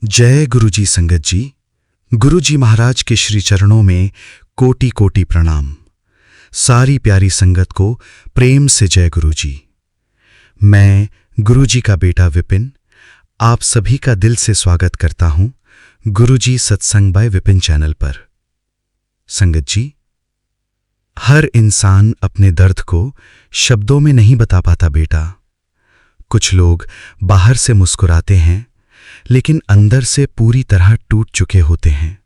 जय गुरुजी संगत जी। गुरुजी महाराज के श्री चरणों में कोटि कोटि प्रणाम। सारी प्यारी संगत को प्रेम से जय गुरुजी। मैं गुरुजी का बेटा विपिन आप सभी का दिल से स्वागत करता हूं गुरुजी सत्संग बाय विपिन चैनल पर। संगत जी, हर इंसान अपने दर्द को शब्दों में नहीं बता पाता बेटा। कुछ लोग बाहर से मुस्कुराते हैं लेकिन अंदर से पूरी तरह टूट चुके होते हैं।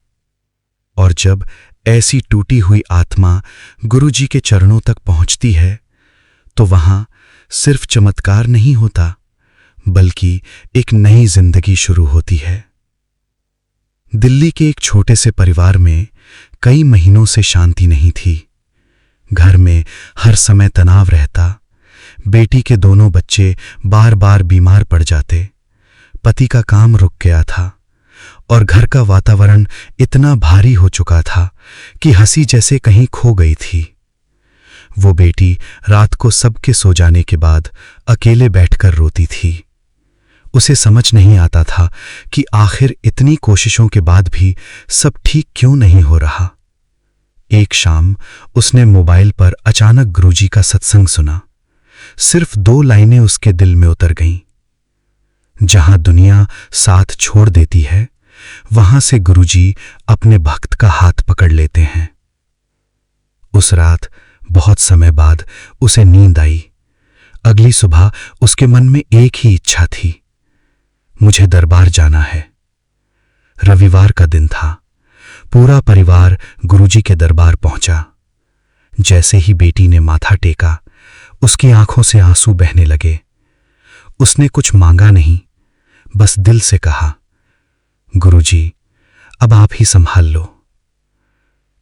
और जब ऐसी टूटी हुई आत्मा गुरुजी के चरणों तक पहुंचती है तो वहां सिर्फ चमत्कार नहीं होता बल्कि एक नई जिंदगी शुरू होती है। दिल्ली के एक छोटे से परिवार में कई महीनों से शांति नहीं थी। घर में हर समय तनाव रहता। बेटी के दोनों बच्चे बार बार बीमार पड़ जाते। पति का काम रुक गया था और घर का वातावरण इतना भारी हो चुका था कि हंसी जैसे कहीं खो गई थी। वो बेटी रात को सबके सो जाने के बाद अकेले बैठकर रोती थी। उसे समझ नहीं आता था कि आखिर इतनी कोशिशों के बाद भी सब ठीक क्यों नहीं हो रहा। एक शाम उसने मोबाइल पर अचानक गुरुजी का सत्संग सुना। सिर्फ 2 लाइनें उसके दिल में उतर गईं। जहां दुनिया साथ छोड़ देती है वहां से गुरुजी अपने भक्त का हाथ पकड़ लेते हैं। उस रात बहुत समय बाद उसे नींद आई। अगली सुबह उसके मन में एक ही इच्छा थी, मुझे दरबार जाना है। रविवार का दिन था। पूरा परिवार गुरुजी के दरबार पहुंचा। जैसे ही बेटी ने माथा टेका उसकी आंखों से आंसू बहने लगे। उसने कुछ मांगा नहीं, बस दिल से कहा, गुरुजी अब आप ही संभाल लो।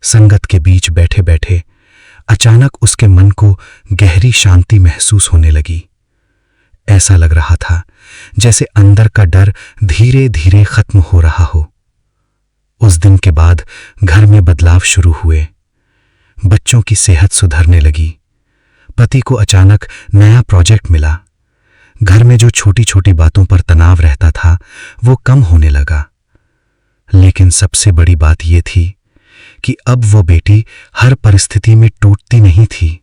संगत के बीच बैठे बैठे अचानक उसके मन को गहरी शांति महसूस होने लगी। ऐसा लग रहा था जैसे अंदर का डर धीरे धीरे खत्म हो रहा हो। उस दिन के बाद घर में बदलाव शुरू हुए। बच्चों की सेहत सुधरने लगी। पति को अचानक नया प्रोजेक्ट मिला। घर में जो छोटी छोटी बातों पर तनाव रहता था वो कम होने लगा। लेकिन सबसे बड़ी बात यह थी कि अब वो बेटी हर परिस्थिति में टूटती नहीं थी।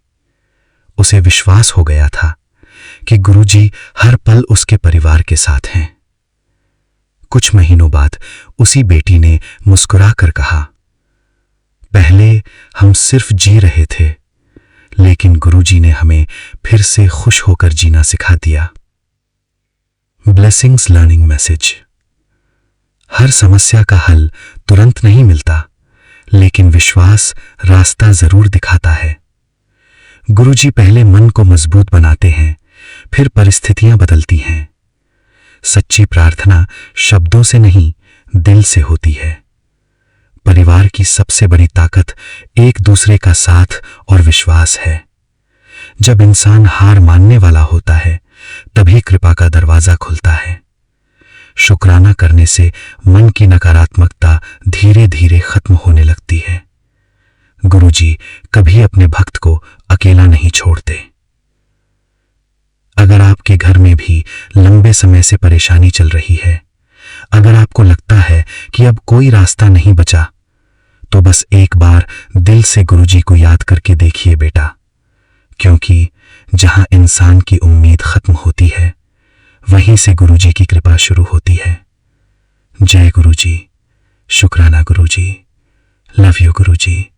उसे विश्वास हो गया था कि गुरुजी हर पल उसके परिवार के साथ हैं। कुछ महीनों बाद उसी बेटी ने मुस्कुरा कर कहा, पहले हम सिर्फ जी रहे थे लेकिन गुरुजी ने हमें फिर से खुश होकर जीना सिखा दिया। Blessings learning message. हर समस्या का हल तुरंत नहीं मिलता लेकिन विश्वास रास्ता जरूर दिखाता है। गुरुजी पहले मन को मजबूत बनाते हैं, फिर परिस्थितियां बदलती हैं। सच्ची प्रार्थना शब्दों से नहीं दिल से होती है। परिवार की सबसे बड़ी ताकत एक दूसरे का साथ और विश्वास है। जब इंसान हार मानने वाला होता है तभी कृपा का दरवाजा खुलता है। शुक्राना करने से मन की नकारात्मकता धीरे धीरे खत्म होने लगती है। गुरुजी कभी अपने भक्त को अकेला नहीं छोड़ते। अगर आपके घर में भी लंबे समय से परेशानी चल रही है, अगर आपको लगता है कि अब कोई रास्ता नहीं बचा, तो बस एक बार दिल से गुरुजी को याद करके देखिए बेटा, क्योंकि जहां इंसान की उम्मीद खत्म होती है वहीं से गुरुजी की कृपा शुरू होती है। जय गुरुजी, शुक्राना गुरुजी, लव यू गुरुजी,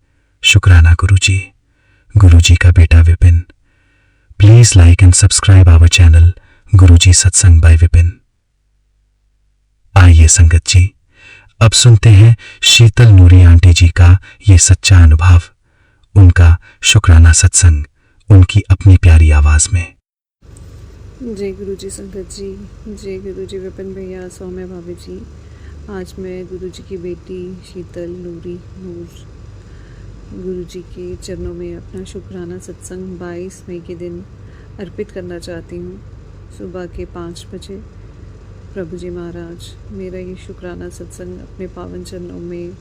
शुक्राना गुरुजी। गुरुजी का बेटा Vipin. Please like and subscribe our channel Guruji Satsang by Vipin. आइए संगत जी, अब सुनते हैं शीतल नूरी आंटी जी का ये सच्चा अनुभव, उनका शुक्राना सत्संग, उनकी अपनी प्यारी आवाज में। जय गुरुजी संगत जी, जय गुरुजी विपिन भैया, सौम्य भाभी जी। आज मैं गुरुजी की बेटी शीतल नूरी नूर गुरुजी के चरणों में अपना शुक्राना सत्संग 22 मई के दिन अर्पित करना चाहती हूँ। सुबह के 5 बजे प्रभु जी महाराज मेरा ये शुक्राना सत्संग अपने पावन चरणों में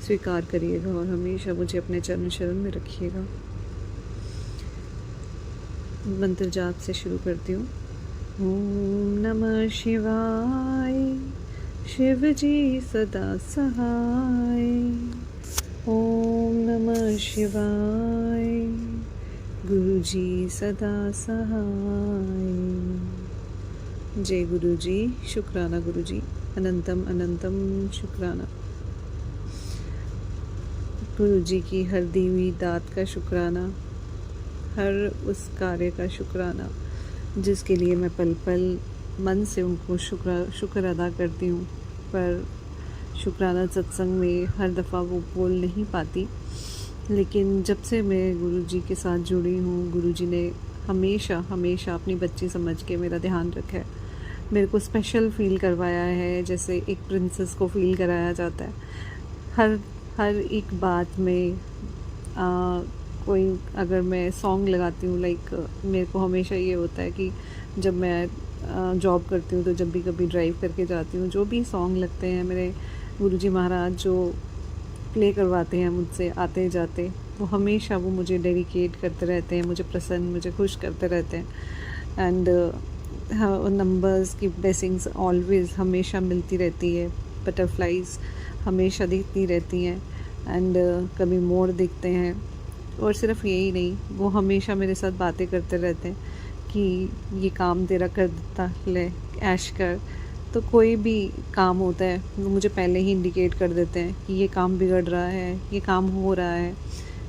स्वीकार करिएगा और हमेशा मुझे अपने चरण शरण में रखिएगा। मंत्र जाप से शुरू करती हूँ। ओम नमः शिवाय, शिव जी सदा सहाय। ओम नमः शिवाय। गुरु जी सदा सहाय। जय गुरु जी। शुक्राना गुरु जी। अनंतम अनंतम शुक्राना। गुरु जी की हर दी हुई दात का शुक्राना, हर उस कार्य का शुक्राना जिसके लिए मैं पल पल मन से उनको शुक्र अदा करती हूँ। पर शुक्राना सत्संग में हर दफ़ा वो बोल नहीं पाती, लेकिन जब से मैं गुरु जी के साथ जुड़ी हूँ, गुरु जी ने हमेशा हमेशा अपनी बच्ची समझ के मेरा ध्यान रखा है, मेरे को स्पेशल फ़ील करवाया है, जैसे एक प्रिंसेस को फ़ील कराया जाता है। हर एक बात में कोई अगर मैं सॉन्ग लगाती हूँ, लाइक मेरे को हमेशा ये होता है कि जब मैं जॉब करती हूँ तो जब भी कभी ड्राइव करके जाती हूँ, जो भी सॉन्ग लगते हैं मेरे गुरुजी महाराज जो प्ले करवाते हैं मुझसे आते जाते, वो हमेशा वो मुझे डेडिकेट करते रहते हैं, मुझे प्रसन्न, मुझे खुश करते रहते हैं। एंड नंबर्स की ब्लेसिंग्स ऑलवेज़ हमेशा मिलती रहती है, बटरफ्लाइज हमेशा दिखती रहती हैं। एंड कभी मोर दिखते हैं, और सिर्फ यही नहीं, वो हमेशा मेरे साथ बातें करते रहते हैं कि ये काम तेरा कर देता, ले ऐश कर। तो कोई भी काम होता है वो मुझे पहले ही इंडिकेट कर देते हैं कि ये काम बिगड़ रहा है, ये काम हो रहा है।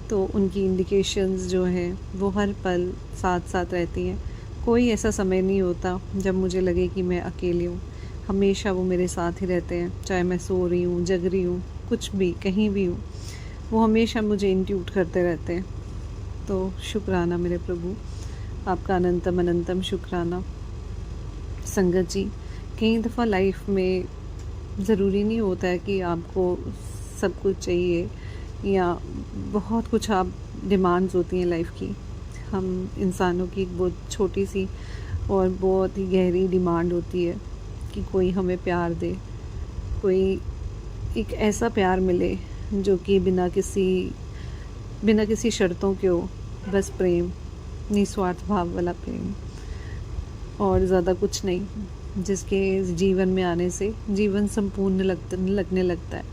तो उनकी इंडिकेशंस जो हैं वो हर पल साथ साथ रहती हैं। कोई ऐसा समय नहीं होता जब मुझे लगे कि मैं अकेली हूँ, हमेशा वो मेरे साथ ही रहते हैं, चाहे मैं सो रही हूँ, जग रही हूँ, कुछ भी कहीं भी हूँ, वो हमेशा मुझे इंट्यूट करते रहते हैं। तो शुक्राना मेरे प्रभु, आपका अनंतम अनंतम शुक्राना। संगत जी, कई दफ़ा लाइफ में ज़रूरी नहीं होता है कि आपको सब कुछ चाहिए या बहुत कुछ आप डिमांड्स होती हैं लाइफ की। हम इंसानों की एक बहुत छोटी सी और बहुत ही गहरी डिमांड होती है कि कोई हमें प्यार दे, कोई एक ऐसा प्यार मिले जो कि बिना किसी शर्तों के हो, बस प्रेम, निस्वार्थ भाव वाला प्रेम, और ज़्यादा कुछ नहीं, जिसके जीवन में आने से जीवन संपूर्ण लगने लगता है।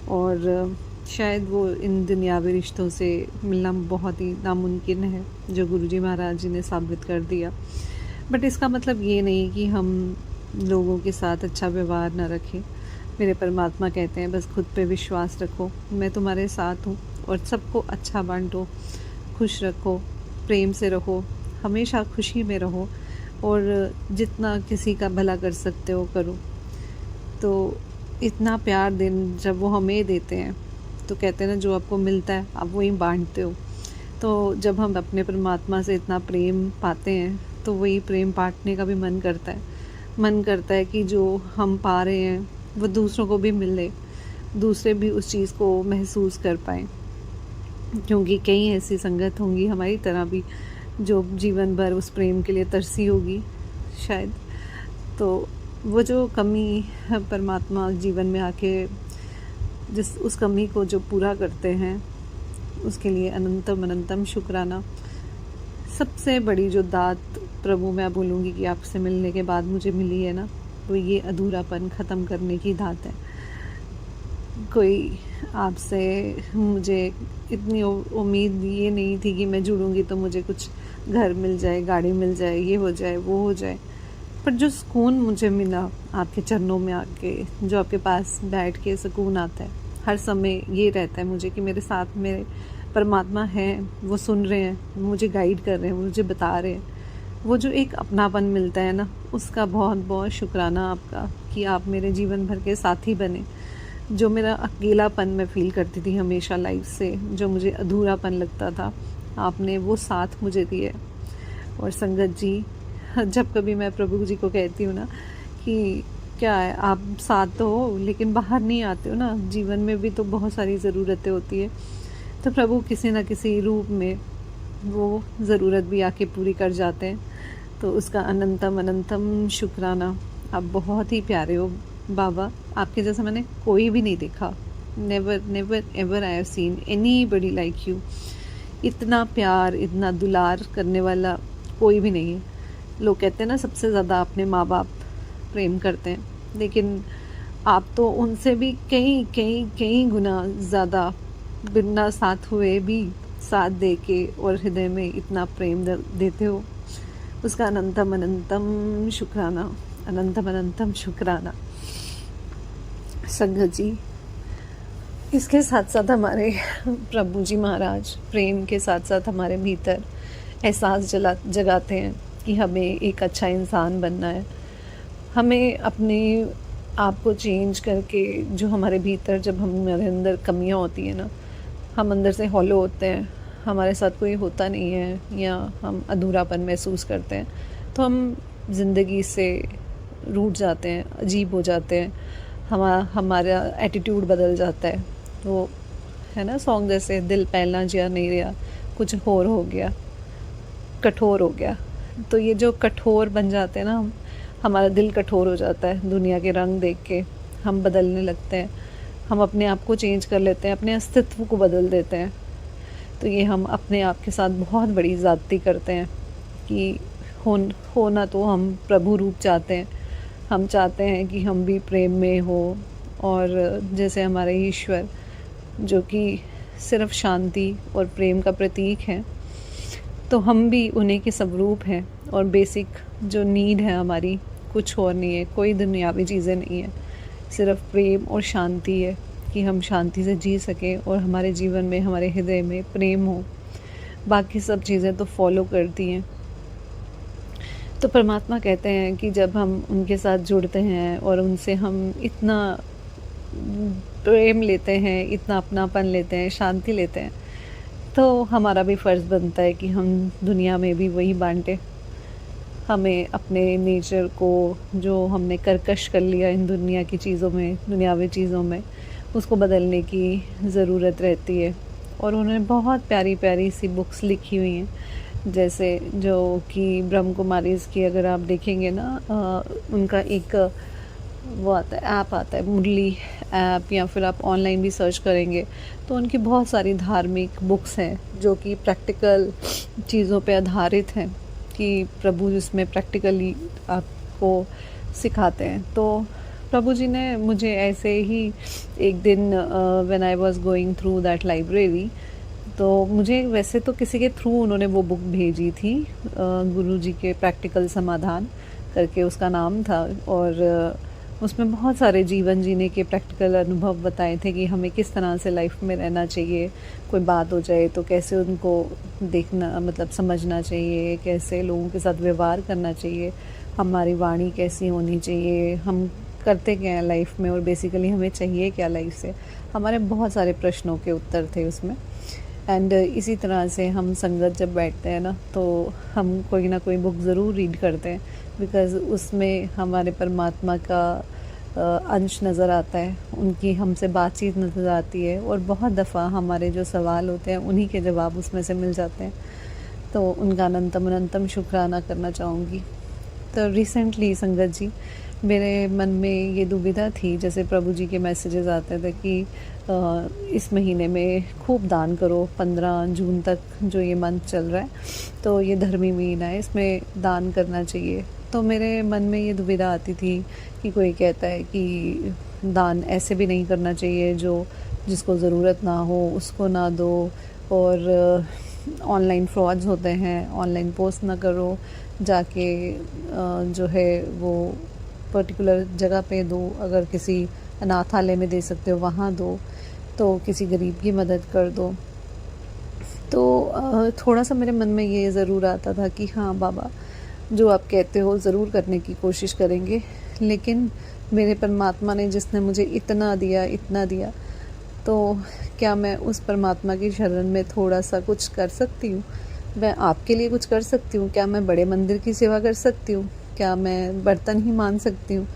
और शायद वो इन दुनियावी रिश्तों से मिलना बहुत ही नामुमकिन है, जो गुरुजी महाराज जी ने साबित कर दिया। बट इसका मतलब ये नहीं कि हम लोगों के साथ अच्छा व्यवहार ना रखें। मेरे परमात्मा कहते हैं बस खुद पे विश्वास रखो, मैं तुम्हारे साथ हूँ, और सबको अच्छा बांटो, खुश रखो, प्रेम से रहो, हमेशा खुशी में रहो, और जितना किसी का भला कर सकते हो करो। तो इतना प्यार जब वो हमें देते हैं, तो कहते हैं ना, जो आपको मिलता है आप वही बांटते हो। तो जब हम अपने परमात्मा से इतना प्रेम पाते हैं, तो वही प्रेम बांटने का भी मन करता है कि जो हम पा रहे हैं वो दूसरों को भी मिले, दूसरे भी उस चीज़ को महसूस कर पाएँ। क्योंकि कई ऐसी संगत होंगी हमारी तरह भी जो जीवन भर उस प्रेम के लिए तरसी होगी शायद। तो वो जो कमी परमात्मा जीवन में आके उस कमी को जो पूरा करते हैं, उसके लिए अनंतम अनंतम शुक्राना। सबसे बड़ी जो दात प्रभु मैं बोलूँगी कि आपसे मिलने के बाद मुझे मिली है ना, वो ये अधूरापन ख़त्म करने की दात है। कोई आपसे मुझे इतनी उम्मीद ये नहीं थी कि मैं जुड़ूंगी तो मुझे कुछ घर मिल जाए, गाड़ी मिल जाए, ये हो जाए, वो हो जाए। पर जो सुकून मुझे मिला आपके चरणों में आके, जो आपके पास बैठ के सुकून आता है, हर समय ये रहता है मुझे कि मेरे साथ मेरे परमात्मा हैं, वो सुन रहे हैं, मुझे गाइड कर रहे हैं, मुझे बता रहे हैं। वो जो एक अपनापन मिलता है ना, उसका बहुत बहुत शुक्राना आपका कि आप मेरे जीवन भर के साथी बने। जो मेरा अकेलापन मैं फ़ील करती थी हमेशा लाइफ से, जो मुझे अधूरापन लगता था, आपने वो साथ मुझे दिए। और संगत जी, जब कभी मैं प्रभु जी को कहती हूँ ना कि क्या है, आप साथ तो हो लेकिन बाहर नहीं आते हो ना, जीवन में भी तो बहुत सारी ज़रूरतें होती है, तो प्रभु किसी न किसी रूप में वो ज़रूरत भी आके पूरी कर जाते हैं। तो उसका अनंतम अनंतम शुक्राना। आप बहुत ही प्यारे हो बाबा, आपके जैसा मैंने कोई भी नहीं देखा। Never never ever I have seen anybody like you. इतना प्यार, इतना दुलार करने वाला कोई भी नहीं है। लोग कहते हैं ना, सबसे ज़्यादा अपने माँ बाप प्रेम करते हैं, लेकिन आप तो उनसे भी कई कई कई गुना ज़्यादा बिना साथ हुए भी साथ दे के और हृदय में इतना प्रेम देते हो, उसका अनंतम अनंतम शुक्राना, अनंतम अनंतम शुक्राना। संगत जी, इसके साथ साथ हमारे प्रभु जी महाराज प्रेम के साथ साथ हमारे भीतर एहसास जगाते हैं कि हमें एक अच्छा इंसान बनना है। हमें अपने आप को चेंज करके, जो हमारे भीतर जब हमारे अंदर कमियां होती हैं ना, हम अंदर से हॉलो होते हैं, हमारे साथ कोई होता नहीं है या हम अधूरापन महसूस करते हैं, तो हम ज़िंदगी से रूठ जाते हैं, अजीब हो जाते हैं, हमारा एटीट्यूड बदल जाता है। तो है ना सॉन्ग जैसे, दिल पहला जिया नहीं रहा, कुछ और हो गया, कठोर हो गया। तो ये जो कठोर बन जाते हैं ना हम, हमारा दिल कठोर हो जाता है दुनिया के रंग देख के, हम बदलने लगते हैं, हम अपने आप को चेंज कर लेते हैं, अपने अस्तित्व को बदल देते हैं। तो ये हम अपने आप के साथ बहुत बड़ी ज़्यादती करते हैं कि होना तो हम प्रभु रूप चाहते हैं, हम चाहते हैं कि हम भी प्रेम में हो, और जैसे हमारे ईश्वर जो कि सिर्फ शांति और प्रेम का प्रतीक है, तो हम भी उन्हीं के स्वरूप हैं। और बेसिक जो नीड है हमारी कुछ और नहीं है, कोई दुनियावी चीज़ें नहीं है, सिर्फ प्रेम और शांति है कि हम शांति से जी सकें और हमारे जीवन में, हमारे हृदय में प्रेम हो। बाकी सब चीज़ें तो फॉलो करती हैं। तो परमात्मा कहते हैं कि जब हम उनके साथ जुड़ते हैं और उनसे हम इतना प्रेम लेते हैं, इतना अपनापन लेते हैं, शांति लेते हैं, तो हमारा भी फ़र्ज़ बनता है कि हम दुनिया में भी वही बांटें। हमें अपने नेचर को, जो हमने कर्कश कर लिया इन दुनिया की चीज़ों में, दुनियावी चीज़ों में, उसको बदलने की ज़रूरत रहती है। और उन्होंने बहुत प्यारी प्यारी सी बुक्स लिखी हुई हैं, जैसे जो कि ब्रह्म कुमारीज़ की अगर आप देखेंगे ना, उनका एक वो आता है, ऐप आता है, मुरली ऐप, या फिर आप ऑनलाइन भी सर्च करेंगे तो उनकी बहुत सारी धार्मिक बुक्स हैं जो कि प्रैक्टिकल चीज़ों पे आधारित हैं, कि प्रभु जिसमें प्रैक्टिकली आपको सिखाते हैं। तो प्रभु जी ने मुझे ऐसे ही एक दिन, when I was going through that library, तो मुझे वैसे तो किसी के थ्रू उन्होंने वो बुक भेजी थी, गुरु जी के प्रैक्टिकल समाधान करके उसका नाम था, और उसमें बहुत सारे जीवन जीने के प्रैक्टिकल अनुभव बताए थे कि हमें किस तरह से लाइफ में रहना चाहिए, कोई बात हो जाए तो कैसे उनको देखना, मतलब समझना चाहिए, कैसे लोगों के साथ व्यवहार करना चाहिए, हमारी वाणी कैसी होनी चाहिए, हम करते क्या हैं लाइफ में और बेसिकली हमें चाहिए क्या लाइफ से। हमारे बहुत सारे प्रश्नों के उत्तर थे उसमें। एंड इसी तरह से हम संगत जब बैठते हैं ना, तो हम कोई ना कोई बुक ज़रूर रीड करते हैं, बिकॉज़ उसमें हमारे परमात्मा का अंश नज़र आता है, उनकी हमसे बातचीत नज़र आती है, और बहुत दफ़ा हमारे जो सवाल होते हैं उन्हीं के जवाब उसमें से मिल जाते हैं। तो उनका अनंतम अनंतम शुक्राना करना चाहूँगी। तो रिसेंटली संगत जी, मेरे मन में ये दुविधा थी, जैसे प्रभु जी के मैसेजेस आते थे कि इस महीने में खूब दान करो, 15 जून तक जो ये मंथ चल रहा है, तो ये धर्मी महीना है, इसमें दान करना चाहिए। तो मेरे मन में ये दुविधा आती थी कि कोई कहता है कि दान ऐसे भी नहीं करना चाहिए, जो जिसको ज़रूरत ना हो उसको ना दो, और ऑनलाइन फ्रॉड्स होते हैं, ऑनलाइन पोस्ट ना करो, जाके जो है वो पर्टिकुलर जगह पे दो, अगर किसी अनाथालय में दे सकते हो वहाँ दो, तो किसी गरीब की मदद कर दो। तो थोड़ा सा मेरे मन में ये ज़रूर आता था कि हाँ बाबा, जो आप कहते हो ज़रूर करने की कोशिश करेंगे, लेकिन मेरे परमात्मा ने जिसने मुझे इतना दिया, तो क्या मैं उस परमात्मा की शरण में थोड़ा सा कुछ कर सकती हूँ? मैं आपके लिए कुछ कर सकती हूँ? क्या मैं बड़े मंदिर की सेवा कर सकती हूँ? क्या मैं बर्तन ही मान सकती हूँ,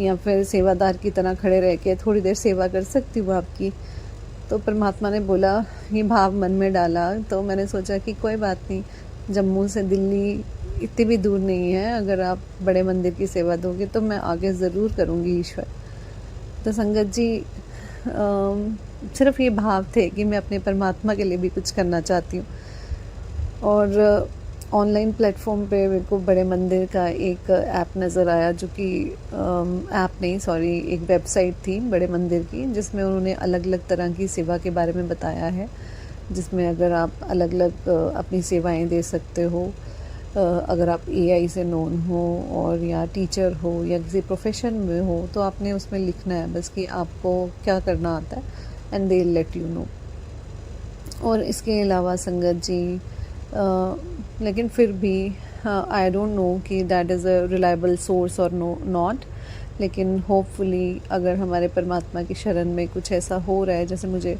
या फिर सेवादार की तरह खड़े रह के थोड़ी देर सेवा कर सकती हूँ आपकी? तो परमात्मा ने बोला, ये भाव मन में डाला, तो मैंने सोचा कि कोई बात नहीं, जम्मू से दिल्ली इतनी भी दूर नहीं है, अगर आप बड़े मंदिर की सेवा दोगे तो मैं आगे ज़रूर करूँगी ईश्वर। तो संगत जी, सिर्फ ये भाव थे कि मैं अपने परमात्मा के लिए भी कुछ करना चाहती हूँ। और ऑनलाइन प्लेटफॉर्म पे मेरे को बड़े मंदिर का एक ऐप नज़र आया, जो कि ऐप नहीं, सॉरी, एक वेबसाइट थी बड़े मंदिर की, जिसमें उन्होंने अलग अलग तरह की सेवा के बारे में बताया है, जिसमें अगर आप अलग अलग अपनी सेवाएं दे सकते हो, अगर आप एआई से नोन हो और या टीचर हो या किसी प्रोफेशन में हो, तो आपने उसमें लिखना है बस कि आपको क्या करना आता है, and they let you know. और इसके अलावा संगत जी, लेकिन फिर भी आई डोंट नो कि that is a reliable source और नो नॉट, लेकिन होपफुली अगर हमारे परमात्मा की शरण में कुछ ऐसा हो रहा है, जैसे मुझे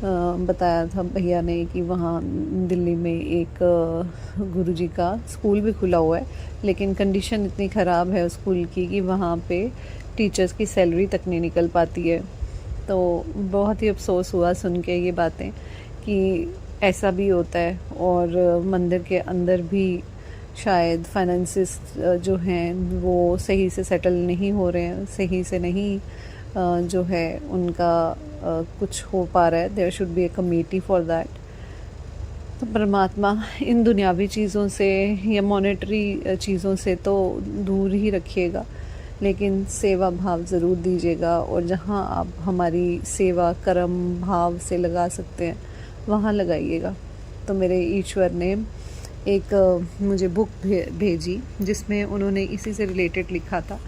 बताया था भैया ने कि वहाँ दिल्ली में एक गुरुजी का स्कूल भी खुला हुआ है, लेकिन कंडीशन इतनी ख़राब है उस स्कूल की कि वहाँ पे टीचर्स की सैलरी तक नहीं निकल पाती है। तो बहुत ही अफसोस हुआ सुन के ये बातें कि ऐसा भी होता है, और मंदिर के अंदर भी शायद फाइनेंसिस जो हैं वो सही से सेटल नहीं हो रहे हैं, सही से नहीं जो है उनका कुछ हो पा रहा है। There should be a committee for that. तो परमात्मा इन दुनियावी चीज़ों से या मॉनेटरी चीज़ों से तो दूर ही रखिएगा, लेकिन सेवा भाव ज़रूर दीजिएगा, और जहाँ आप हमारी सेवा कर्म भाव से लगा सकते हैं वहाँ लगाइएगा। तो मेरे ईश्वर ने एक मुझे बुक भेजी, जिसमें उन्होंने इसी से रिलेटेड लिखा था।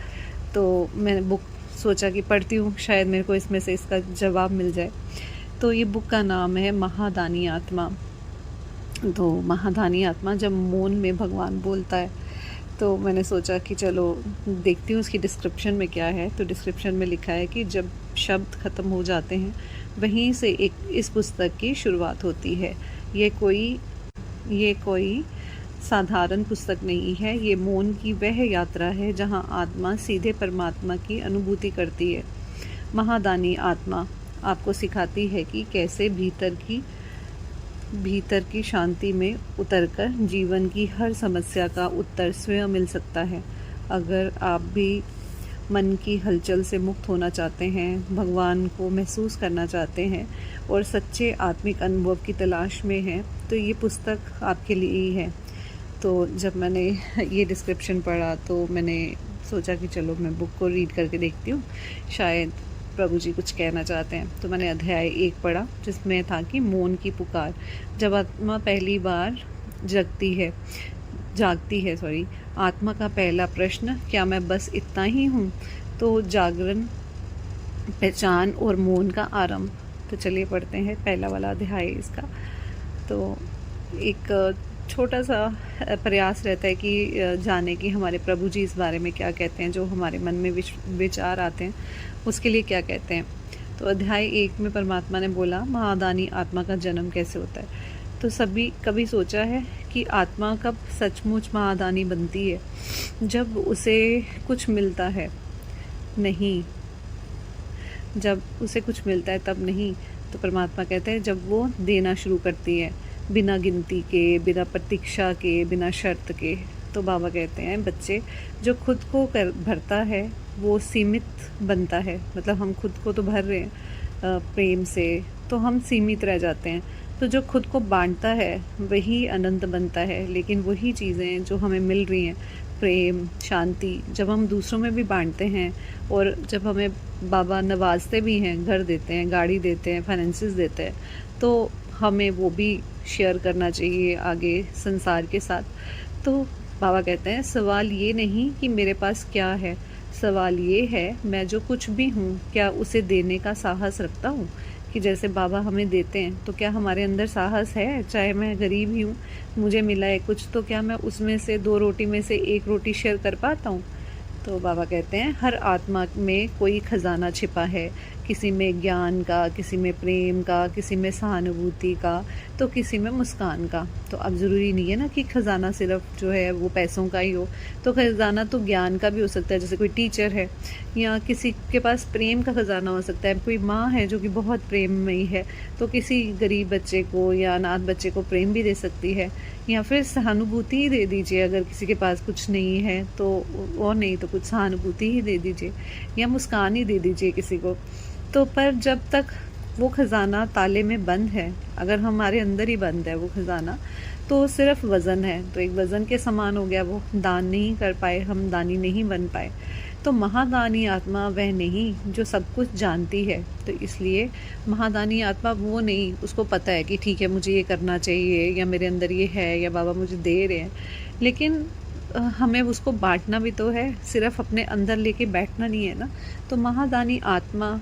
तो मैंने बुक सोचा कि पढ़ती हूँ, शायद मेरे को इसमें से इसका जवाब मिल जाए। तो ये बुक का नाम है महादानी आत्मा। तो महादानी आत्मा, जब मौन में भगवान बोलता है, तो मैंने सोचा कि चलो देखती हूँ उसकी डिस्क्रिप्शन में क्या है। तो डिस्क्रिप्शन में लिखा है कि जब शब्द ख़त्म हो जाते हैं, वहीं से इस पुस्तक की शुरुआत होती है। ये कोई साधारण पुस्तक नहीं है, ये मौन की वह यात्रा है जहाँ आत्मा सीधे परमात्मा की अनुभूति करती है। महादानी आत्मा आपको सिखाती है कि कैसे भीतर की शांति में उतरकर जीवन की हर समस्या का उत्तर स्वयं मिल सकता है। अगर आप भी मन की हलचल से मुक्त होना चाहते हैं, भगवान को महसूस करना चाहते हैं और सच्चे आत्मिक अनुभव की तलाश में हैं, तो ये पुस्तक आपके लिए ही है। तो जब मैंने ये डिस्क्रिप्शन पढ़ा तो मैंने सोचा कि चलो मैं बुक को रीड करके देखती हूँ, शायद प्रभु जी कुछ कहना चाहते हैं। तो मैंने अध्याय 1 पढ़ा, जिसमें था कि मौन की पुकार। जब आत्मा पहली बार जागती है, आत्मा का पहला प्रश्न, क्या मैं बस इतना ही हूँ? तो जागरण, पहचान और मौन का आरंभ। तो चलिए पढ़ते हैं पहला वाला अध्याय इसका। तो एक छोटा सा प्रयास रहता है कि जाने कि हमारे प्रभु जी इस बारे में क्या कहते हैं, जो हमारे मन में विचार आते हैं उसके लिए क्या कहते हैं। तो अध्याय 1 में परमात्मा ने बोला, महादानी आत्मा का जन्म कैसे होता है। तो सभी कभी सोचा है कि आत्मा कब सचमुच महादानी बनती है? जब उसे कुछ मिलता है? नहीं, जब उसे कुछ मिलता है तब नहीं। तो परमात्मा कहते हैं जब वो देना शुरू करती है, बिना गिनती के, बिना प्रतीक्षा के, बिना शर्त के। तो बाबा कहते हैं बच्चे, जो खुद को भरता है वो सीमित बनता है। मतलब हम खुद को तो भर रहे हैं प्रेम से, तो हम सीमित रह जाते हैं। तो जो खुद को बांटता है वही अनंत बनता है। लेकिन वही चीज़ें जो हमें मिल रही हैं, प्रेम, शांति, जब हम दूसरों में भी बांटते हैं, और जब हमें बाबा नवाजते भी हैं, घर देते हैं, गाड़ी देते हैं, फाइनेंसेस देते हैं, तो हमें वो भी शेयर करना चाहिए आगे संसार के साथ। तो बाबा कहते हैं सवाल ये नहीं कि मेरे पास क्या है, सवाल ये है मैं जो कुछ भी हूँ क्या उसे देने का साहस रखता हूँ। कि जैसे बाबा हमें देते हैं तो क्या हमारे अंदर साहस है, चाहे मैं गरीब ही हूँ, मुझे मिला है कुछ, तो क्या मैं उसमें से 2 रोटी में से 1 रोटी शेयर कर पाता हूँ। तो बाबा कहते हैं हर आत्मा में कोई खजाना छिपा है, किसी में ज्ञान का, किसी में प्रेम का, किसी में सहानुभूति का, तो किसी में मुस्कान का। तो अब ज़रूरी नहीं है ना कि ख़जाना सिर्फ जो है वो पैसों का ही हो, तो ख़जाना तो ज्ञान का भी हो सकता है। जैसे कोई टीचर है, या किसी के पास प्रेम का ख़जाना हो सकता है, कोई माँ है जो कि बहुत प्रेममयी है, तो किसी गरीब बच्चे को या अनाथ बच्चे को प्रेम भी दे सकती है। या फिर सहानुभूति ही दे दीजिए, अगर किसी के पास कुछ नहीं है तो, और नहीं तो कुछ सहानुभूति ही दे दीजिए, या मुस्कान ही दे दीजिए किसी को। तो पर जब तक वो ख़जाना ताले में बंद है, अगर हमारे अंदर ही बंद है वो ख़जाना, तो सिर्फ वज़न है, तो एक वज़न के समान हो गया वो, दान नहीं कर पाए हम, दानी नहीं बन पाए। तो महादानी आत्मा वह नहीं जो सब कुछ जानती है। तो इसलिए महादानी आत्मा वो नहीं, उसको पता है कि ठीक है मुझे ये करना चाहिए, या मेरे अंदर ये है, या बाबा मुझे दे रहे हैं, लेकिन हमें उसको बांटना भी तो है, सिर्फ अपने अंदर लेके बैठना नहीं है ना। तो महादानी आत्मा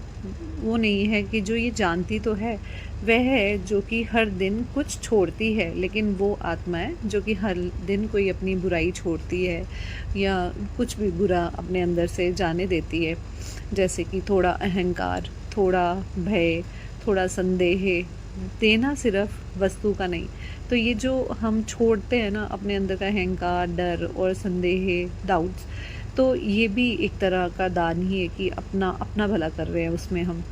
वो नहीं है कि जो ये जानती तो है, वह है जो कि हर दिन कुछ छोड़ती है, लेकिन वो आत्मा है जो कि हर दिन कोई अपनी बुराई छोड़ती है या कुछ भी बुरा अपने अंदर से जाने देती है। जैसे कि थोड़ा अहंकार, थोड़ा भय, थोड़ा संदेह, देना सिर्फ वस्तु का नहीं। तो ये जो हम छोड़ते हैं ना अपने अंदर का अहंकार, डर और संदेह, डाउट्स, तो ये भी एक तरह का दान ही है कि अपना अपना भला कर रहे हैं उसमें हम।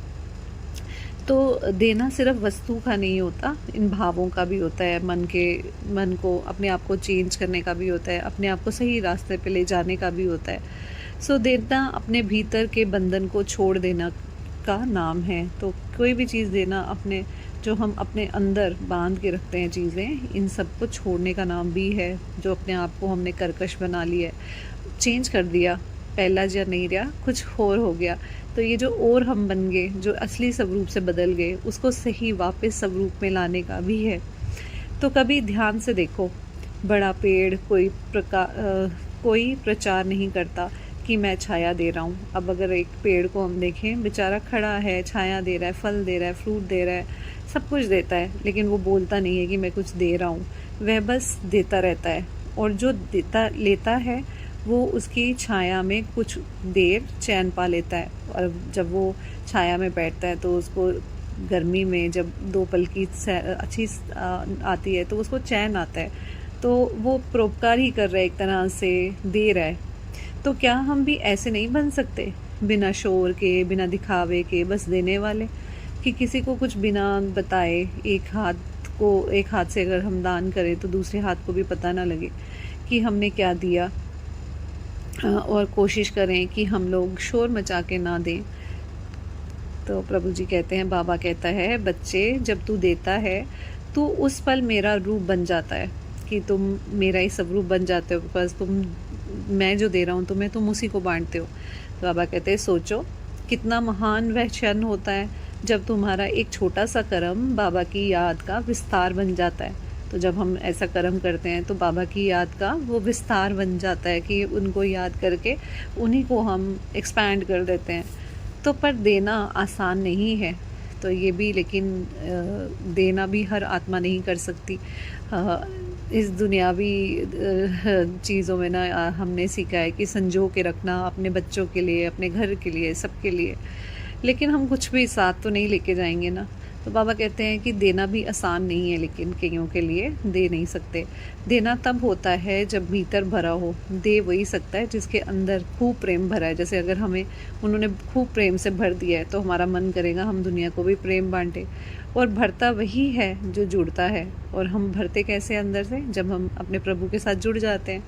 तो देना सिर्फ वस्तु का नहीं होता, इन भावों का भी होता है, मन को अपने आप को चेंज करने का भी होता है, अपने आप को सही रास्ते पे ले जाने का भी होता है। सो देना अपने भीतर के बंधन को छोड़ देना का नाम है। तो कोई भी चीज़ देना, अपने जो हम अपने अंदर बांध के रखते हैं चीज़ें, इन सब को छोड़ने का नाम भी है। जो अपने आप को हमने कर्कश बना लिया है, चेंज कर दिया, पहला जो नहीं रहा कुछ और हो गया, तो ये जो और हम बन गए, जो असली स्वरूप से बदल गए, उसको सही वापस स्वरूप में लाने का भी है। तो कभी ध्यान से देखो, बड़ा पेड़ कोई प्रचार नहीं करता कि मैं छाया दे रहा हूँ। अब अगर एक पेड़ को हम देखें, बेचारा खड़ा है, छाया दे रहा है, फल दे रहा है, फ्रूट दे रहा है, सब कुछ देता है, लेकिन वो बोलता नहीं है कि मैं कुछ दे रहा हूँ। वह बस देता रहता है, और जो देता लेता है वो उसकी छाया में कुछ देर चैन पा लेता है। और जब वो छाया में बैठता है तो उसको गर्मी में जब 2 पल की अच्छी आती है तो उसको चैन आता है। तो वो परोपकार ही कर रहा है, एक तरह से दे रहा है। तो क्या हम भी ऐसे नहीं बन सकते, बिना शोर के, बिना दिखावे के, बस देने वाले, कि किसी को कुछ बिना बताए एक हाथ से अगर हम दान करें तो दूसरे हाथ को भी पता ना लगे कि हमने क्या दिया। और कोशिश करें कि हम लोग शोर मचा के ना दें। तो प्रभु जी कहते हैं, बाबा कहता है, बच्चे जब तू देता है तो उस पल मेरा रूप बन जाता है, कि तुम मेरा ही स्वरूप बन जाते हो, बस मैं जो दे रहा हूँ तुम्हें, तुम उसी को बांटते हो। तो बाबा कहते हैं, सोचो कितना महान वह क्षण होता है जब तुम्हारा एक छोटा सा कर्म बाबा की याद का विस्तार बन जाता है। तो जब हम ऐसा कर्म करते हैं तो बाबा की याद का वो विस्तार बन जाता है, कि उनको याद करके उन्हीं को हम एक्सपैंड कर देते हैं। तो पर देना आसान नहीं है, तो ये भी, लेकिन देना भी हर आत्मा नहीं कर सकती। इस दुनियावी चीज़ों में ना हमने सीखा है कि संजो के रखना अपने बच्चों के लिए, अपने घर के लिए, सबके लिए, लेकिन हम कुछ भी साथ तो नहीं लेके जाएंगे ना। तो बाबा कहते हैं कि देना भी आसान नहीं है, लेकिन कईयों के लिए दे नहीं सकते। देना तब होता है जब भीतर भरा हो। दे वही सकता है जिसके अंदर खूब प्रेम भरा है। जैसे अगर हमें उन्होंने खूब प्रेम से भर दिया है तो हमारा मन करेगा हम दुनिया को भी प्रेम बांटें। और भरता वही है जो जुड़ता है। और हम भरते कैसे अंदर से, जब हम अपने प्रभु के साथ जुड़ जाते हैं।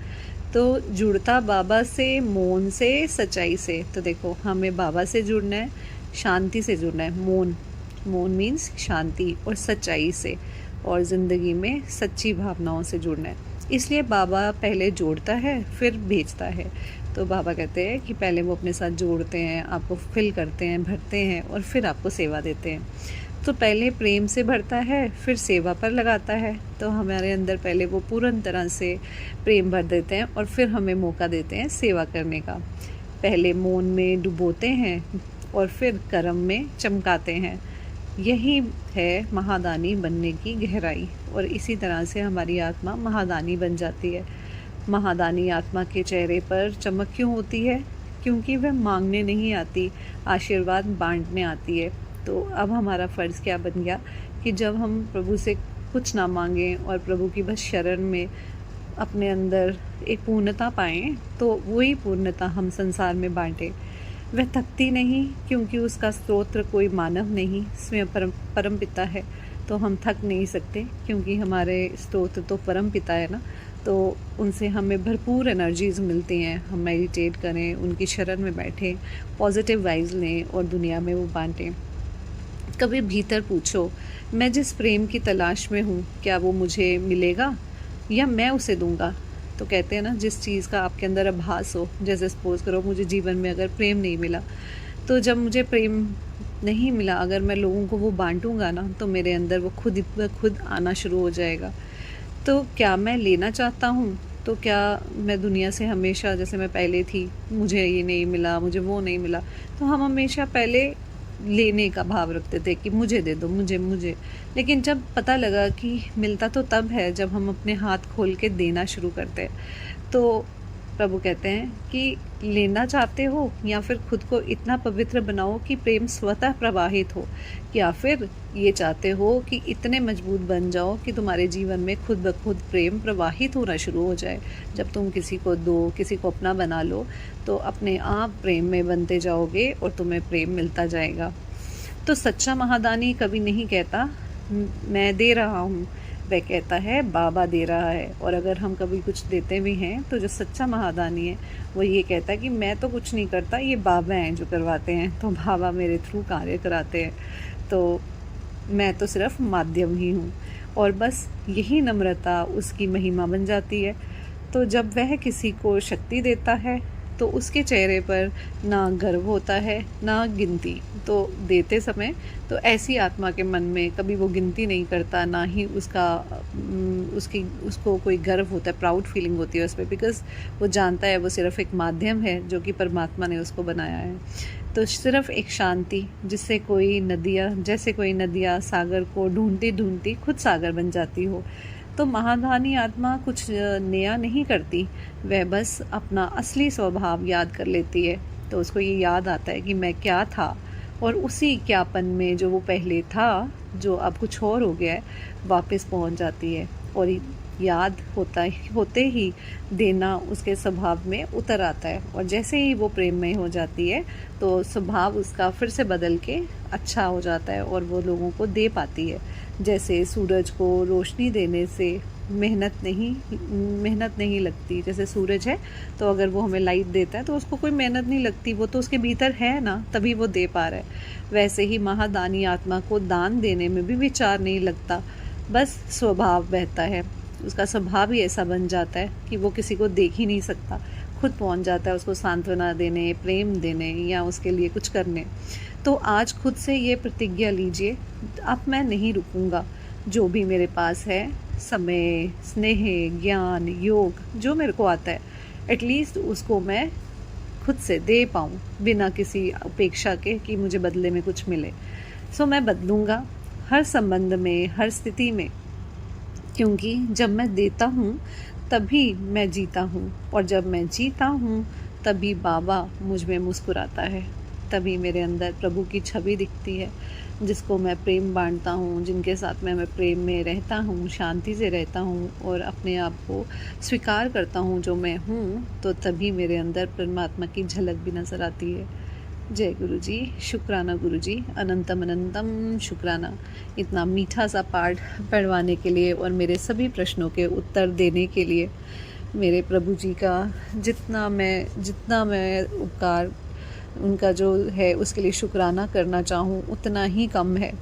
तो जुड़ता बाबा से, मौन से, सच्चाई से। तो देखो, हमें बाबा से जुड़ना है, शांति से जुड़ना है। मौन मीन्स शांति, और सच्चाई से, और ज़िंदगी में सच्ची भावनाओं से जुड़ना है। इसलिए बाबा पहले जोड़ता है फिर भेजता है। तो बाबा कहते हैं कि पहले वो अपने साथ जोड़ते हैं, आपको फिल करते हैं, भरते हैं, और फिर आपको सेवा देते हैं। तो पहले प्रेम से भरता है, फिर सेवा पर लगाता है। तो हमारे अंदर पहले वो पूर्ण तरह से प्रेम भर देते हैं, और फिर हमें मौका देते हैं सेवा करने का। पहले मौन में डुबोते हैं और फिर कर्म में चमकाते हैं। यही है महादानी बनने की गहराई। और इसी तरह से हमारी आत्मा महादानी बन जाती है। महादानी आत्मा के चेहरे पर चमक क्यों होती है? क्योंकि वह मांगने नहीं आती, आशीर्वाद बांटने आती है। तो अब हमारा फ़र्ज़ क्या बन गया कि जब हम प्रभु से कुछ ना मांगें और प्रभु की बस शरण में अपने अंदर एक पूर्णता पाएँ, तो वही पूर्णता हम संसार में बांटें। वह थकती नहीं, क्योंकि उसका स्तोत्र कोई मानव नहीं, स्वयं परम पिता है। तो हम थक नहीं सकते, क्योंकि हमारे स्तोत्र तो परम पिता है ना। तो उनसे हमें भरपूर एनर्जीज़ मिलती हैं। हम मेडिटेट करें, उनकी शरण में बैठें, पॉजिटिव वाइब्स लें और दुनिया में वो बांटें। कभी भीतर पूछो, मैं जिस प्रेम की तलाश में हूँ, क्या वो मुझे मिलेगा? या मैं उसे दूंगा। तो कहते हैं ना, जिस चीज़ का आपके अंदर आभास हो, जैसे सपोज़ करो मुझे जीवन में अगर प्रेम नहीं मिला, तो जब मुझे प्रेम नहीं मिला, अगर मैं लोगों को वो बांटूंगा ना, तो मेरे अंदर वो खुद ब खुद आना शुरू हो जाएगा। तो क्या मैं लेना चाहता हूँ? तो क्या मैं दुनिया से हमेशा, जैसे मैं पहले थी, मुझे ये नहीं मिला, मुझे वो नहीं मिला, तो हम हमेशा पहले लेने का भाव रखते थे कि मुझे दे दो, मुझे मुझे। लेकिन जब पता लगा कि मिलता तो तब है जब हम अपने हाथ खोल के देना शुरू करते हैं। तो प्रभु कहते हैं कि लेना चाहते हो, या फिर खुद को इतना पवित्र बनाओ कि प्रेम स्वतः प्रवाहित हो, या फिर ये चाहते हो कि इतने मजबूत बन जाओ कि तुम्हारे जीवन में खुद ब खुद प्रेम प्रवाहित होना शुरू हो जाए। जब तुम किसी को दो, किसी को अपना बना लो, तो अपने आप प्रेम में बनते जाओगे और तुम्हें प्रेम मिलता जाएगा। तो सच्चा महादानी कभी नहीं कहता मैं दे रहा हूँ, वह कहता है बाबा दे रहा है। और अगर हम कभी कुछ देते भी हैं, तो जो सच्चा महादानी है वो ये कहता है कि मैं तो कुछ नहीं करता, ये बाबा हैं जो करवाते हैं, तो बाबा मेरे थ्रू कार्य कराते हैं, तो मैं तो सिर्फ माध्यम ही हूँ। और बस यही नम्रता उसकी महिमा बन जाती है। तो जब वह किसी को शक्ति देता है, तो उसके चेहरे पर ना गर्व होता है ना गिनती। तो देते समय तो ऐसी आत्मा के मन में कभी वो गिनती नहीं करता, ना ही उसको कोई गर्व होता है, प्राउड फीलिंग होती है उस पर, बिकॉज़ वो जानता है वो सिर्फ एक माध्यम है जो कि परमात्मा ने उसको बनाया है। तो सिर्फ एक शांति, जिससे जैसे कोई नदियाँ सागर को ढूंढती ढूंढती खुद सागर बन जाती हो। तो महादानी आत्मा कुछ नया नहीं करती, वह बस अपना असली स्वभाव याद कर लेती है। तो उसको ये याद आता है कि मैं क्या था, और उसी क्यापन में जो वो पहले था, जो अब कुछ और हो गया है, वापस पहुंच जाती है। और याद होते ही देना उसके स्वभाव में उतर आता है। और जैसे ही वो प्रेममय हो जाती है, तो स्वभाव उसका फिर से बदल के अच्छा हो जाता है और वो लोगों को दे पाती है। जैसे सूरज को रोशनी देने से मेहनत नहीं लगती। जैसे सूरज है, तो अगर वो हमें लाइट देता है तो उसको कोई मेहनत नहीं लगती, वो तो उसके भीतर है ना, तभी वो दे पा रहा है। वैसे ही महादानी आत्मा को दान देने में भी विचार नहीं लगता, बस स्वभाव बहता है। उसका स्वभाव ही ऐसा बन जाता है कि वो किसी को देख ही नहीं सकता, खुद पहुंच जाता है उसको सांत्वना देने, प्रेम देने, या उसके लिए कुछ करने। तो आज खुद से ये प्रतिज्ञा लीजिए, अब मैं नहीं रुकूंगा। जो भी मेरे पास है, समय, स्नेह, ज्ञान, योग, जो मेरे को आता है, एटलीस्ट उसको मैं खुद से दे पाऊँ, बिना किसी अपेक्षा के कि मुझे बदले में कुछ मिले। सो मैं बदलूँगा हर संबंध में, हर स्थिति में, क्योंकि जब मैं देता हूँ तभी मैं जीता हूँ, और जब मैं जीता हूँ तभी बाबा मुझ में मुस्कुराता है, तभी मेरे अंदर प्रभु की छवि दिखती है, जिसको मैं प्रेम बांटता हूँ, जिनके साथ मैं प्रेम में रहता हूँ, शांति से रहता हूँ और अपने आप को स्वीकार करता हूँ जो मैं हूँ, तो तभी मेरे अंदर परमात्मा की झलक भी नज़र आती है। जय गुरु जी, शुक्राना गुरु जी, अनंतम अनंतम शुक्राना, इतना मीठा सा पाठ पढ़वाने के लिए और मेरे सभी प्रश्नों के उत्तर देने के लिए। मेरे प्रभु जी का जितना मैं उपकार उनका जो है उसके लिए शुक्राना करना चाहूँ, उतना ही कम है।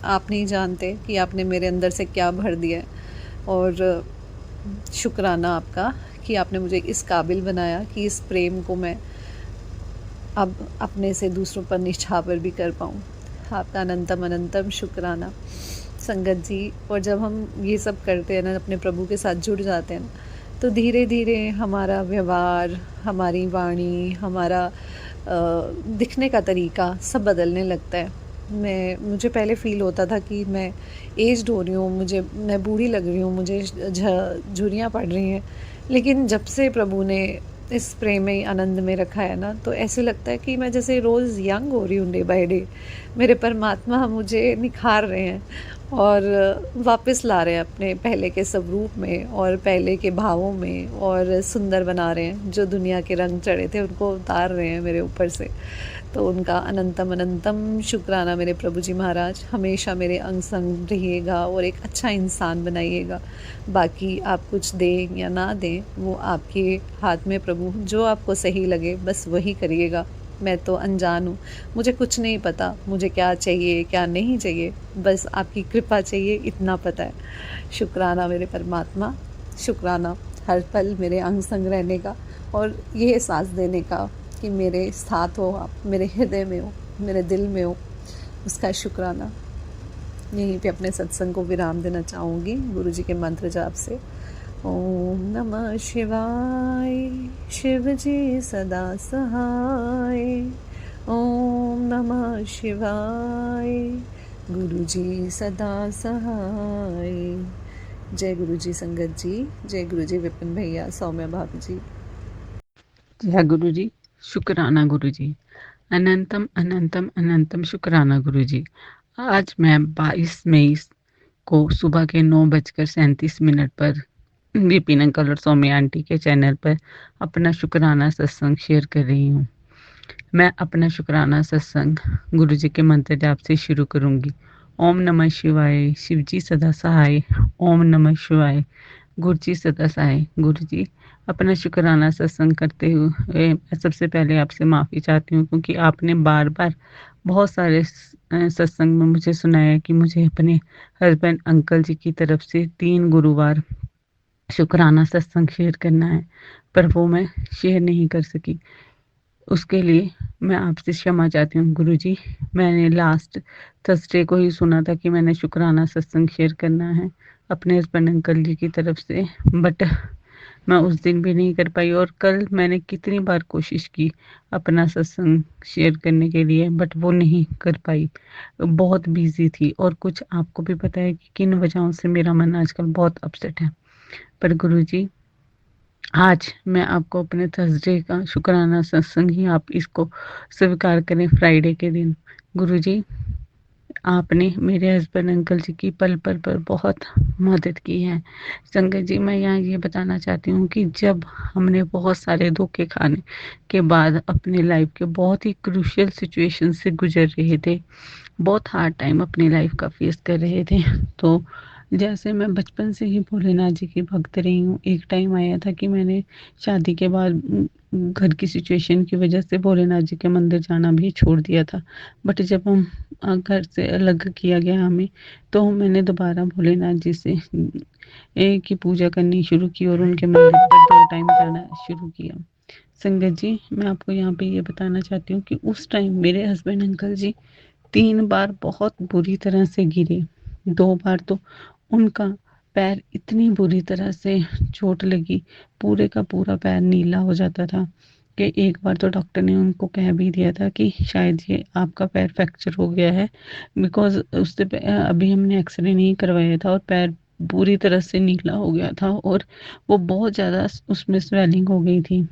आप नहीं जानते कि आपने मेरे अंदर से क्या भर दिया है, और शुक्राना आपका कि आपने मुझे इस काबिल बनाया कि इस प्रेम को मैं अब अपने से दूसरों पर निछावर भी कर पाऊँ। आपका अनंतम अनंतम शुक्राना संगत जी। और जब हम ये सब करते हैं ना, अपने प्रभु के साथ जुड़ जाते हैं ना, तो धीरे धीरे हमारा व्यवहार, हमारी वाणी, हमारा दिखने का तरीका सब बदलने लगता है। मुझे पहले फ़ील होता था कि मैं एज्ड हो रही हूँ, मैं बूढ़ी लग रही हूँ, मुझे झुर्रियाँ पड़ रही हैं। लेकिन जब से प्रभु ने इस प्रेममय आनंद में रखा है ना, तो ऐसे लगता है कि मैं जैसे रोज़ यंग हो रही हूँ, डे बाय डे। मेरे परमात्मा मुझे निखार रहे हैं और वापस ला रहे हैं अपने पहले के स्वरूप में और पहले के भावों में, और सुंदर बना रहे हैं। जो दुनिया के रंग चढ़े थे उनको उतार रहे हैं मेरे ऊपर से। तो उनका अनंतम अनंतम शुक्राना मेरे प्रभु जी महाराज। हमेशा मेरे अंग संग रहिएगा और एक अच्छा इंसान बनाइएगा। बाकी आप कुछ दें या ना दें, वो आपके हाथ में प्रभु। जो आपको सही लगे बस वही करिएगा। मैं तो अनजान हूँ, मुझे कुछ नहीं पता मुझे क्या चाहिए क्या नहीं चाहिए, बस आपकी कृपा चाहिए, इतना पता है। शुक्राना मेरे परमात्मा। शुक्राना हर पल मेरे अंग संग रहने का और ये एहसास देने का कि मेरे साथ हो आप, मेरे हृदय में हो, मेरे दिल में हो, उसका शुक्राना। यहीं पे अपने सत्संग को विराम देना चाहूँगी गुरु जी के मंत्र जाप से। ओम नमः शिवाय, शिव जी सदा सहाय। ओम नमः शिवाय, गुरु जी सदा सहाय। जय गुरु जी संगत जी, जय गुरु जी विपिन भैया, सौम्या भाभी जी। जय गुरु जी। शुक्राना गुरु जी। अनंतम अनंतम अनंतम शुक्राना गुरु जी। आज मैं 22 मई को सुबह के 9:37 पर विपिन अंकल और सौम्या आंटी के चैनल पर अपना शुक्राना सत्संग शेयर कर रही हूँ। मैं अपना शुक्राना सत्संग गुरु जी के मंत्र जाप से शुरू करूँगी। ओम नमः शिवाय, शिव जी सदा सहाय। ओम नमः शिवाय, गुरु जी सदा सहाय। गुरु जी, अपना शुक्राना सत्संग करते हुए मैं सबसे पहले आपसे माफ़ी चाहती हूँ, क्योंकि आपने बार बार बहुत सारे सत्संग में मुझे सुनाया कि मुझे अपने हस्बैंड अंकल जी की तरफ से 3 गुरुवार शुक्राना सत्संग शेयर करना है, पर वो मैं शेयर नहीं कर सकी। उसके लिए मैं आपसे क्षमा चाहती हूँ गुरु जी। मैंने लास्ट थर्सडे को ही सुना था कि मैंने शुक्राना सत्संग शेयर करना है अपने हस्बैंड अंकल जी की तरफ से, बट मैं उस दिन भी नहीं कर पाई। और कल मैंने कितनी बार कोशिश की अपना सत्संग शेयर करने के लिए, बट वो नहीं कर पाई, बहुत बिजी थी। और कुछ आपको भी पता है कि किन वजहों से मेरा मन आजकल बहुत अपसेट है। पर गुरु जी, आज मैं आपको अपने थर्सडे का शुक्राना सत्संग ही आप इसको स्वीकार करें फ्राइडे के दिन। गुरु जी, आपने मेरे हस्बैंड अंकल जी की पल पल पर बहुत मदद की है। संगत जी, मैं यहाँ ये बताना चाहती हूँ कि जब हमने बहुत सारे धोखे खाने के बाद अपनी लाइफ के बहुत ही क्रूशियल सिचुएशन से गुजर रहे थे, बहुत हार्ड टाइम अपनी लाइफ का फेस कर रहे थे, तो जैसे मैं बचपन से ही भोलेनाथ जी की भक्त रही हूँ, एक टाइम आया था कि मैंने शादी के बाद घर की सिचुएशन की वजह से भोलेनाथ जी के मंदिर जाना भी छोड़ दिया था। बट जब हम घर से अलग किया गया हमें, तो मैंने दोबारा भोलेनाथ जी से की पूजा करनी शुरू की और उनके मंदिर पर 2 टाइम जाना शुरू किया। संगत जी, मैं आपको यहाँ पे ये बताना चाहती हूँ कि उस टाइम मेरे हस्बैंड अंकल जी 3 बार बहुत बुरी तरह से गिरे। 2 बार तो उनका पैर इतनी बुरी तरह से चोट लगी, पूरे का पूरा पैर नीला हो जाता था कि एक बार तो डॉक्टर ने उनको कह भी दिया था कि शायद ये आपका पैर फ्रैक्चर हो गया है, बिकॉज़ अभी हमने एक्सरे नहीं करवाया था और पैर पूरी तरह से नीला हो गया था और वो बहुत ज़्यादा उसमें स्वेलिंग हो गई थी।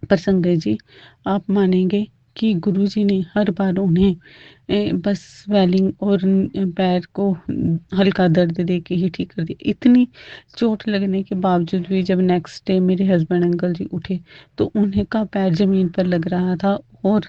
पर संजय जी, आप मानेंगे कि गुरुजी ने हर बार उन्हें बस स्वेलिंग और पैर को हल्का दर्द दे के ही ठीक कर दिया। इतनी चोट लगने के बावजूद भी जब नेक्स्ट डे मेरे हस्बैंड अंकल जी उठे, तो उन्हें का पैर ज़मीन पर लग रहा था और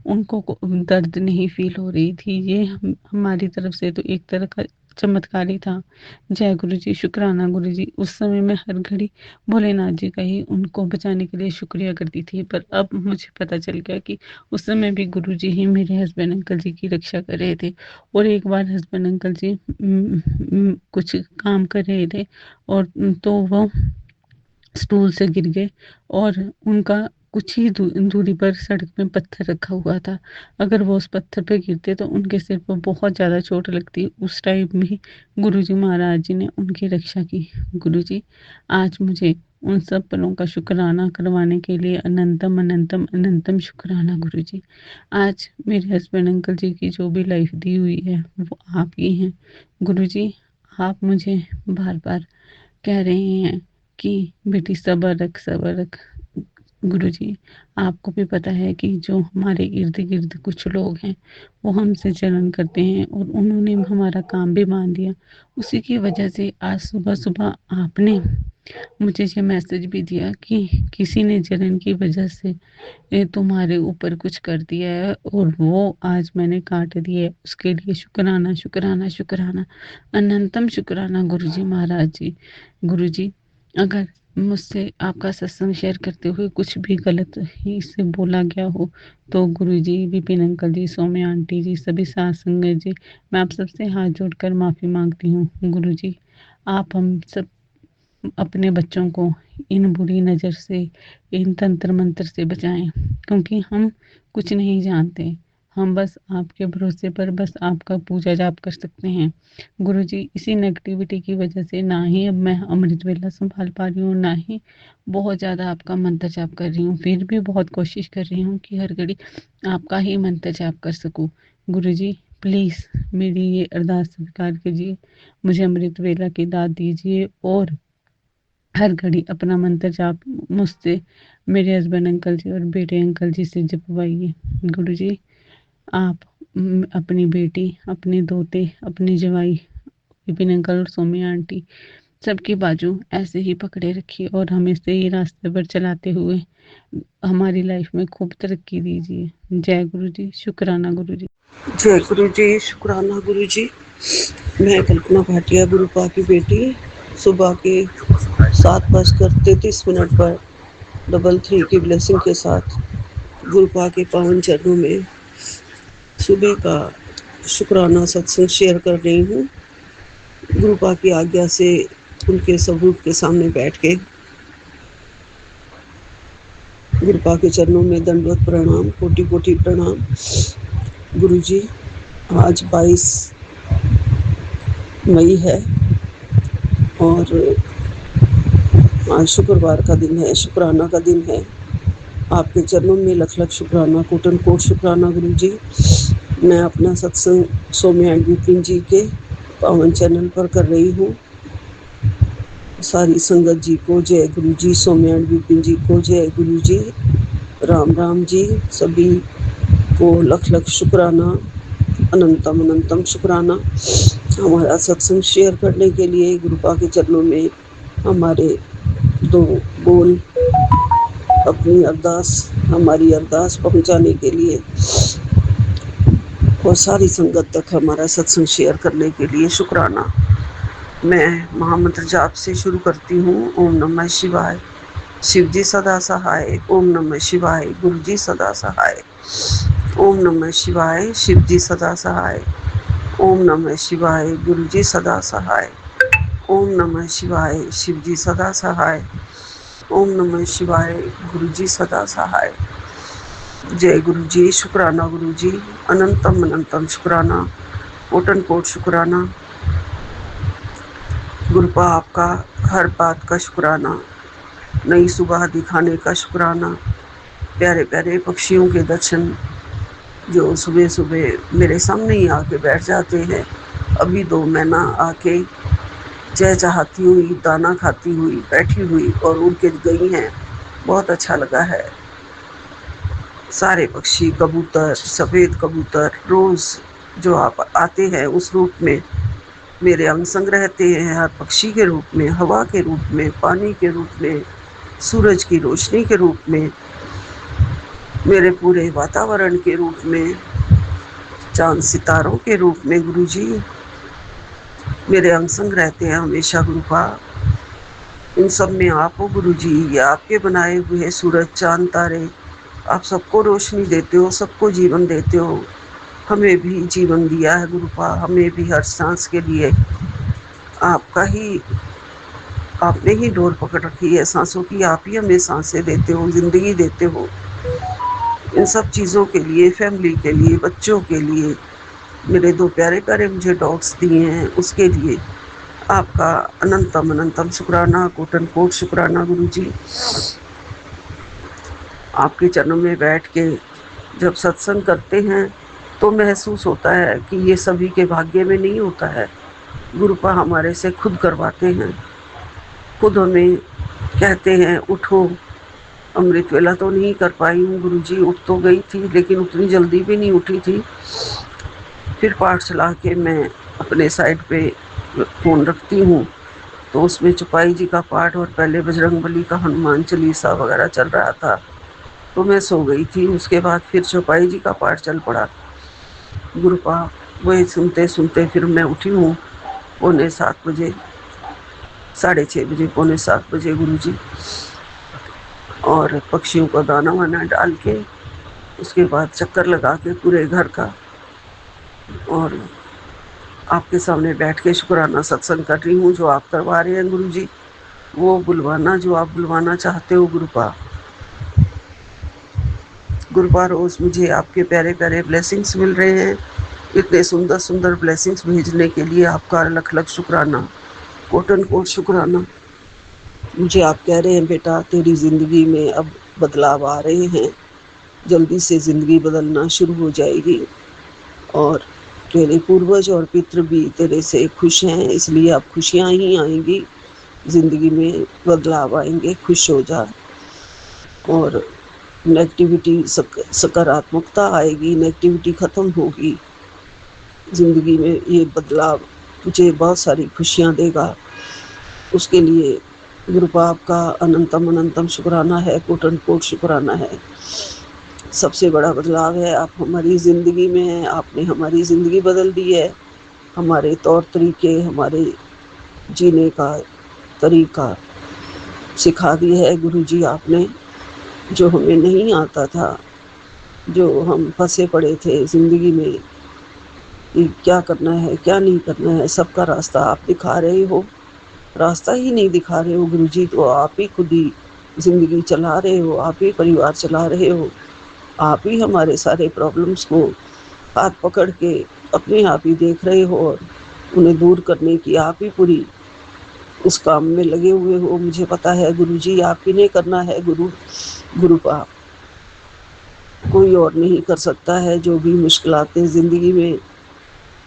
उनको दर्द नहीं फ़ील हो रही थी। ये हमारी तरफ से तो एक तरह का चमत्कार ही था। जय गुरु जी, शुक्राना गुरु जी। उस समय मैं हर घड़ी भोलेनाथ जी का ही उनको बचाने के लिए शुक्रिया करती थी, पर अब मुझे पता चल गया कि उस समय भी गुरु जी ही मेरे हस्बैंड अंकल जी की रक्षा कर रहे थे। और एक बार हस्बैंड अंकल जी कुछ काम कर रहे थे और तो वो स्टूल से गिर गए और उनका कुछ ही दूरी पर सड़क में पत्थर रखा हुआ था। अगर वो उस पत्थर पे गिरते तो उनके सिर पर बहुत ज़्यादा चोट लगती। उस टाइम भी गुरुजी महाराज जी ने उनकी रक्षा की। गुरुजी, आज मुझे उन सब पलों का शुक्राना करवाने के लिए अनंतम अनंतम अनंतम शुक्राना गुरुजी। आज मेरे हस्बैंड अंकल जी की जो भी लाइफ दी हुई है वो आप ही हैं। गुरुजी, आप मुझे बार बार कह रहे हैं कि बेटी सब्र रख, सब्र रख। गुरुजी, आपको भी पता है कि जो हमारे इर्द गिर्द कुछ लोग हैं वो हमसे जलन करते हैं और उन्होंने हमारा काम भी मान दिया। उसी की वजह से आज सुबह सुबह आपने मुझे ये मैसेज भी दिया कि किसी ने जलन की वजह से तुम्हारे ऊपर कुछ कर दिया है और वो आज मैंने काट दिया है। उसके लिए शुक्राना शुक्राना शुक्राना, अनंतम शुक्राना गुरुजी महाराज जी। गुरुजी, अगर मुझसे आपका सत्संग शेयर करते हुए कुछ भी गलत ही से बोला गया हो, तो गुरुजी, विपिन अंकल जी, सौम्या आंटी जी, सभी साथ संगत जी, मैं आप सबसे हाथ जोड़कर माफ़ी मांगती हूँ। गुरुजी, आप हम सब अपने बच्चों को इन बुरी नज़र से, इन तंत्र मंत्र से बचाएं, क्योंकि हम कुछ नहीं जानते। हम बस आपके भरोसे पर बस आपका पूजा जाप कर सकते हैं। गुरुजी, इसी नेगेटिविटी की वजह से ना ही अब मैं अमृत वेला संभाल पा रही हूँ, ना ही बहुत ज़्यादा आपका मंत्र जाप कर रही हूँ। फिर भी बहुत कोशिश कर रही हूँ कि हर घड़ी आपका ही मंत्र जाप कर सकूँ। गुरुजी, प्लीज़ मेरी ये अरदास स्वीकार कीजिए, मुझे अमृत वेला की दात दीजिए और हर घड़ी अपना मंत्र जाप मुझसे, मेरे हस्बैंड अंकल जी और बेटे अंकल जी से जपवाइए। गुरुजी, आप अपनी बेटी, अपने दोते, अपनी जवाई विपिन अंकल और सोमी आंटी सबकी बाजू ऐसे ही पकड़े रखिए और हमें सही रास्ते पर चलाते हुए हमारी लाइफ में खूब तरक्की दीजिए। जय गुरु जी, शुक्राना गुरु जी। जय गुरु जी, शुक्राना गुरु जी। मैं कल्पना भाटिया, गुरुपा की बेटी, सुबह के 7:33 पर 3 की ब्लेसिंग के साथ गुरुपा के पावन चरणों में सुबह का शुक्राना सत्संग शेयर कर रही हूँ। गुरुपा की आज्ञा से उनके स्वरूप के सामने बैठ के गुरुपा के चरणों में दंडवत प्रणाम, कोटि कोटि प्रणाम। गुरु जी, आज 22 मई है और आज शुक्रवार का दिन है, शुक्राना का दिन है। आपके चरणों में लख लख शुक्राना, कोटन कोट शुक्राना गुरु जी। मैं अपना सत्संग सौम्या एंड विपिन जी के पावन चैनल पर कर रही हूँ। सारी संगत जी को जय गुरु जी, सौम्या एंड विपिन जी को जय गुरु जी, राम राम जी। सभी को लख लख शुक्राना, अनंतम अनंतम शुक्राना। हमारा सत्संग शेयर करने के लिए गुरुपा के चरणों में हमारे 2 बोल अपनी अरदास, हमारी अरदास पहुंचाने के लिए और सारी संगत तक हमारा सत्संग शेयर करने के लिए शुक्राना। मैं महामंत्र जाप से शुरू करती हूँ। ओम नमः शिवाय, शिव जी सदा सहाय। ओम नमः शिवाय, गुरु जी सदा सहाय। ओम नमः शिवाय, शिव जी सदा सहाय। ओम नमः शिवाय, गुरु जी सदा सहाय। ओम नमः शिवाय, शिव जी सदा सहाय। ओम नमः शिवाय, गुरु जी सदा सहाय। जय गुरु जी, शुक्राना गुरु जी, अनंतम अनंतम शुक्राना, कोटन कोट शुक्राना। गुरुपा आपका हर बात का शुक्राना, नई सुबह दिखाने का शुक्राना, प्यारे प्यारे पक्षियों के दर्शन जो सुबह सुबह मेरे सामने ही आके बैठ जाते हैं। अभी 2 मैना आके चहचहाती हुई, दाना खाती हुई, बैठी हुई और उड़ के गई हैं। बहुत अच्छा लगा है। सारे पक्षी, कबूतर, सफ़ेद कबूतर रोज़ जो आप आते हैं उस रूप में मेरे अंग संग रहते हैं, हर पक्षी के रूप में, हवा के रूप में, पानी के रूप में, सूरज की रोशनी के रूप में, मेरे पूरे वातावरण के रूप में, चांद सितारों के रूप में गुरुजी मेरे अंग संग रहते हैं हमेशा। गुरुपा, इन सब में आप हो गुरुजी, ये आपके बनाए हुए सूरज चांद तारे, आप सबको रोशनी देते हो, सबको जीवन देते हो। हमें भी जीवन दिया है गुरुपा, हमें भी हर सांस के लिए आपका ही, आपने ही डोर पकड़ रखी है सांसों की, आप ही हमें सांसें देते हो, जिंदगी देते हो। इन सब चीज़ों के लिए, फैमिली के लिए, बच्चों के लिए, मेरे 2 प्यारे प्यारे मुझे डॉग्स दिए हैं उसके लिए आपका अनंतम अनंतम शुक्राना, कोटन कोट शुक्राना गुरु जी। आपके चरणों में बैठ के जब सत्संग करते हैं तो महसूस होता है कि ये सभी के भाग्य में नहीं होता है। गुरुपा हमारे से खुद करवाते हैं, खुद हमें कहते हैं उठो। अमृत वेला तो नहीं कर पाई हूँ गुरुजी, उठ तो गई थी लेकिन उतनी जल्दी भी नहीं उठी थी। फिर पाठ चला के मैं अपने साइड पे फ़ोन रखती हूँ तो उसमें चौपाई जी का पाठ और पहले बजरंगबली का हनुमान चालीसा वगैरह चल रहा था तो मैं सो गई थी। उसके बाद फिर चौपाई जी का पाठ चल पड़ा। गुरुपा वही सुनते सुनते फिर मैं उठी हूँ 6:45 बजे, 6:30 बजे, 6:45 बजे गुरुजी, और पक्षियों को दाना वाना डाल के उसके बाद चक्कर लगा के पूरे घर का और आपके सामने बैठ के शुक्राना सत्संग कर रही हूँ जो आप करवा रहे हैं गुरुजी। वो बुलवाना जो आप बुलवाना चाहते हो गुरुपा। गुरुपा रोज मुझे आपके प्यारे प्यारे ब्लेसिंग्स मिल रहे हैं। इतने सुंदर सुंदर ब्लेसिंग्स भेजने के लिए आपका लख लख शुक्राना, कोटन कोट शुक्राना। मुझे आप कह रहे हैं बेटा तेरी ज़िंदगी में अब बदलाव आ रहे हैं, जल्दी से ज़िंदगी बदलना शुरू हो जाएगी और तेरे पूर्वज और पितृ भी तेरे से खुश हैं, इसलिए अब खुशियाँ ही आएंगी, ज़िंदगी में बदलाव आएंगे। खुश हो जा और नेगेटिविटी सकारात्मकता आएगी, नेगेटिविटी ख़त्म होगी। ज़िंदगी में ये बदलाव तुझे बहुत सारी खुशियाँ देगा। उसके लिए गुरुपा आपका अनंतम अनंतम शुक्राना है, कोटन कोट शुक्राना है। सबसे बड़ा बदलाव है आप हमारी ज़िंदगी में हैं, आपने हमारी ज़िंदगी बदल दी है। हमारे तौर तरीके, हमारे जीने का तरीका सिखा दिया है गुरुजी आपने, जो हमें नहीं आता था, जो हम फंसे पड़े थे ज़िंदगी में कि क्या करना है क्या नहीं करना है, सबका रास्ता आप दिखा रहे हो। रास्ता ही नहीं दिखा रहे हो गुरुजी, तो आप ही खुद ही ज़िंदगी चला रहे हो, आप ही परिवार चला रहे हो, आप ही हमारे सारे प्रॉब्लम्स को हाथ पकड़ के अपने आप ही देख रहे हो और उन्हें दूर करने की आप ही पूरी उस काम में लगे हुए हो। मुझे पता है गुरुजी आप ही ने करना है गुरुपा, कोई और नहीं कर सकता है। जो भी मुश्किलातें ज़िंदगी में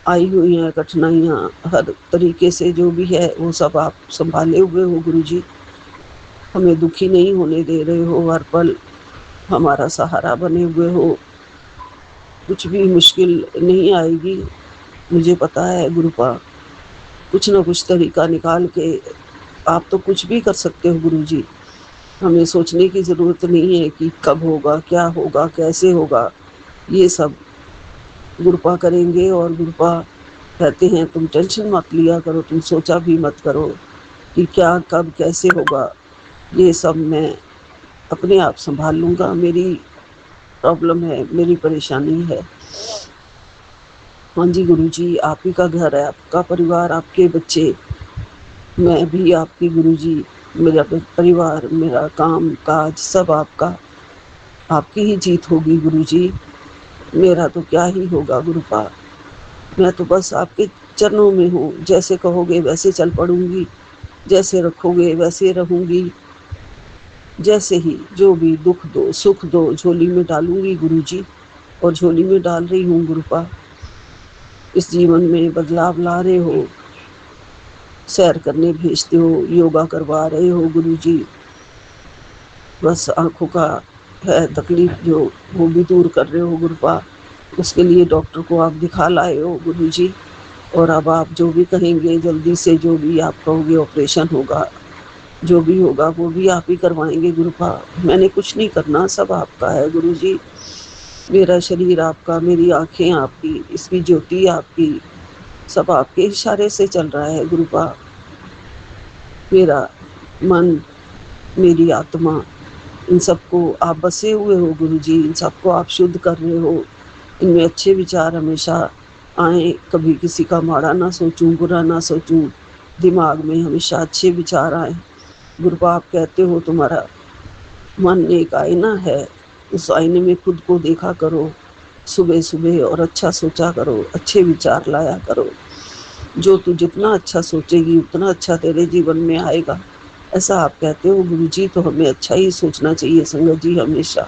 आई हुई हैं, कठिनाइयाँ हर तरीके से जो भी है वो सब आप संभाले हुए हो गुरुजी। हमें दुखी नहीं होने दे रहे हो, हर पल हमारा सहारा बने हुए हो। कुछ भी मुश्किल नहीं आएगी, मुझे पता है गुरुपा। कुछ ना कुछ तरीका निकाल के आप तो कुछ भी कर सकते हो गुरुजी। हमें सोचने की ज़रूरत नहीं है कि कब होगा, क्या होगा, कैसे होगा। ये सब गुरुपा करेंगे। और गुरुपा कहते हैं तुम टेंशन मत लिया करो, तुम सोचा भी मत करो कि क्या कब कैसे होगा। ये सब मैं अपने आप संभाल लूँगा। मेरी प्रॉब्लम है, मेरी परेशानी है। हाँ जी गुरुजी, आप ही का घर है, आपका परिवार, आपके बच्चे, मैं भी आपकी गुरुजी। मेरा परिवार, मेरा काम काज सब आपका, आपकी ही जीत होगी गुरुजी। मेरा तो क्या ही होगा गुरुपा, मैं तो बस आपके चरणों में हूँ। जैसे कहोगे वैसे चल पड़ूंगी, जैसे रखोगे वैसे रहूंगी। जैसे ही जो भी दुख दो सुख दो झोली में डालूंगी गुरुजी, और झोली में डाल रही हूँ गुरुपा। इस जीवन में बदलाव ला रहे हो, सैर करने भेजते हो, योगा करवा रहे हो गुरुजी। बस आँखों का है तकलीफ जो वो भी दूर कर रहे हो गुरुपा। उसके लिए डॉक्टर को आप दिखा लाए हो गुरुजी। और अब आप जो भी कहेंगे, जल्दी से जो भी आप कहोगे ऑपरेशन होगा, जो भी होगा वो भी आप ही करवाएंगे गुरुपा। मैंने कुछ नहीं करना, सब आपका है गुरुजी। मेरा शरीर आपका, मेरी आँखें आपकी, इसकी ज्योति आपकी, सब आपके इशारे से चल रहा है गुरुपा। मेरा मन, मेरी आत्मा, इन सबको आप बसे हुए हो गुरुजी। इन सबको आप शुद्ध कर रहे हो। इनमें अच्छे विचार हमेशा आए, कभी किसी का माड़ा ना सोचूं, बुरा ना सोचूं, दिमाग में हमेशा अच्छे विचार आए गुरुपा। आप कहते हो तुम्हारा मन एक आईना है, उस आईने में खुद को देखा करो सुबह सुबह, और अच्छा सोचा करो, अच्छे विचार लाया करो। जो तू जितना अच्छा सोचेगी उतना अच्छा तेरे जीवन में आएगा, ऐसा आप कहते हो गुरुजी। तो हमें अच्छा ही सोचना चाहिए संगत जी हमेशा।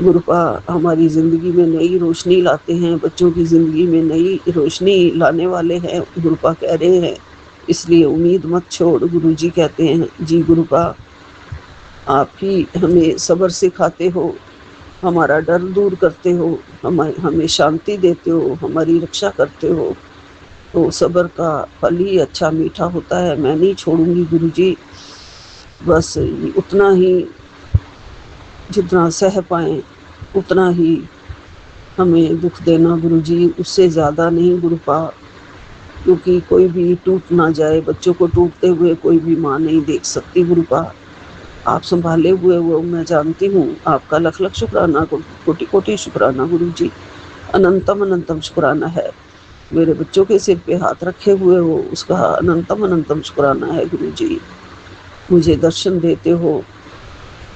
गुरुपा हमारी ज़िंदगी में नई रोशनी लाते हैं, बच्चों की ज़िंदगी में नई रोशनी लाने वाले हैं गुरुपा कह रहे हैं। इसलिए उम्मीद मत छोड़, गुरुजी कहते हैं। जी गुरुपा, आप ही हमें सब्र सिखाते हो, हमारा डर दूर करते हो, हमें शांति देते हो, हमारी रक्षा करते हो। तो सब्र का फल ही अच्छा मीठा होता है। मैं नहीं छोड़ूंगी गुरुजी। बस उतना ही जितना सह पाएँ उतना ही हमें दुख देना गुरुजी, उससे ज़्यादा नहीं गुरुपा। क्योंकि कोई भी टूट ना जाए, बच्चों को टूटते हुए कोई भी माँ नहीं देख सकती गुरुपा। आप संभाले हुए वो मैं जानती हूँ। आपका लख लख शुक्राना, कोटि कोटि शुक्राना गुरुजी। अनंतम अनंतम शुक्राना है। मेरे बच्चों के सिर पे हाथ रखे हुए हो, उसका अनंतम अनंतम शुक्राना है गुरुजी। मुझे दर्शन देते हो,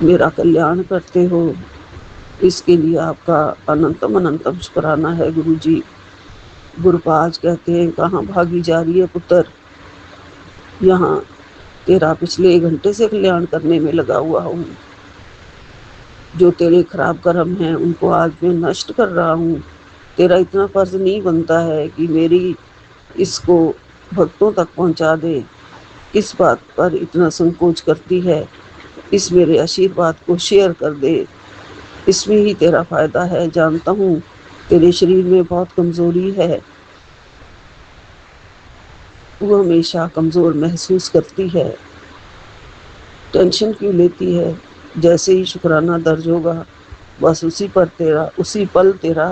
मेरा कल्याण करते हो, इसके लिए आपका अनंतम अनंतम शुक्राना है गुरु जी। गुरुपाज कहते हैं, कहाँ भागी जा रही है पुत्र, यहाँ तेरा पिछले 1 घंटे से कल्याण करने में लगा हुआ हूँ। जो तेरे खराब कर्म हैं उनको आज मैं नष्ट कर रहा हूँ। तेरा इतना फर्ज नहीं बनता है कि मेरी इसको भक्तों तक पहुँचा दे। किस बात पर इतना संकोच करती है, इस मेरे आशीर्वाद को शेयर कर दे, इसमें ही तेरा फायदा है। जानता हूँ तेरे शरीर में बहुत कमजोरी है, वो हमेशा कमजोर महसूस करती है। टेंशन क्यों लेती है? जैसे ही शुक्राना दर्ज होगा बस उसी पल तेरा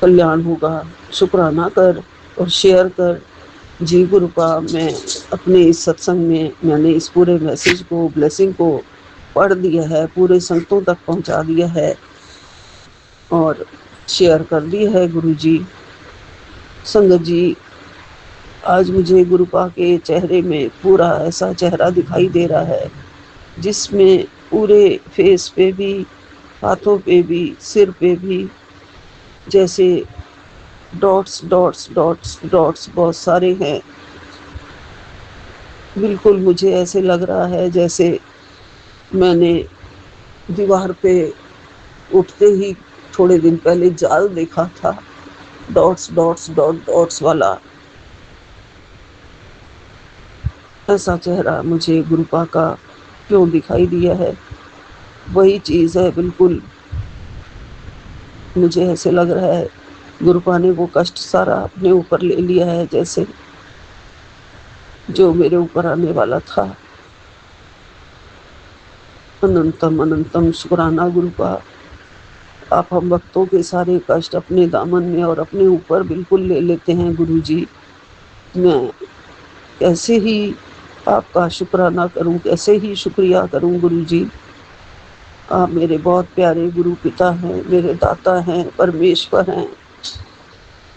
कल्याण होगा। शुक्राना कर और शेयर कर। जी गुरुपा, मैं अपने इस सत्संग में मैंने इस पूरे मैसेज को, ब्लेसिंग को पढ़ दिया है, पूरे संतों तक पहुंचा दिया है और शेयर कर दिया है गुरु जी। संगत जी, आज मुझे गुरुपा के चेहरे में पूरा ऐसा चेहरा दिखाई दे रहा है जिसमें पूरे फेस पे भी, हाथों पे भी, सिर पे भी जैसे डॉट्स डॉट्स डॉट्स डॉट्स बहुत सारे हैं। बिल्कुल मुझे ऐसे लग रहा है जैसे मैंने दीवार पे उठते ही थोड़े दिन पहले जाल देखा था, डॉट्स डॉट्स डॉट डॉट्स वाला। ऐसा चेहरा मुझे गुरुपा का क्यों दिखाई दिया है? वही चीज है बिल्कुल। मुझे ऐसे लग रहा है गुरुपा ने वो कष्ट सारा अपने ऊपर ले लिया है, जैसे जो मेरे ऊपर आने वाला था। अनंतम अनंतम शुक्राना गुरुपा, आप हम भक्तों के सारे कष्ट अपने दामन में और अपने ऊपर बिल्कुल ले लेते हैं गुरु जी। मैं कैसे ही आपका शुक्राना करूं, कैसे ही शुक्रिया करूं गुरु जी। आप मेरे बहुत प्यारे गुरु पिता हैं, मेरे दाता हैं, परमेश्वर हैं।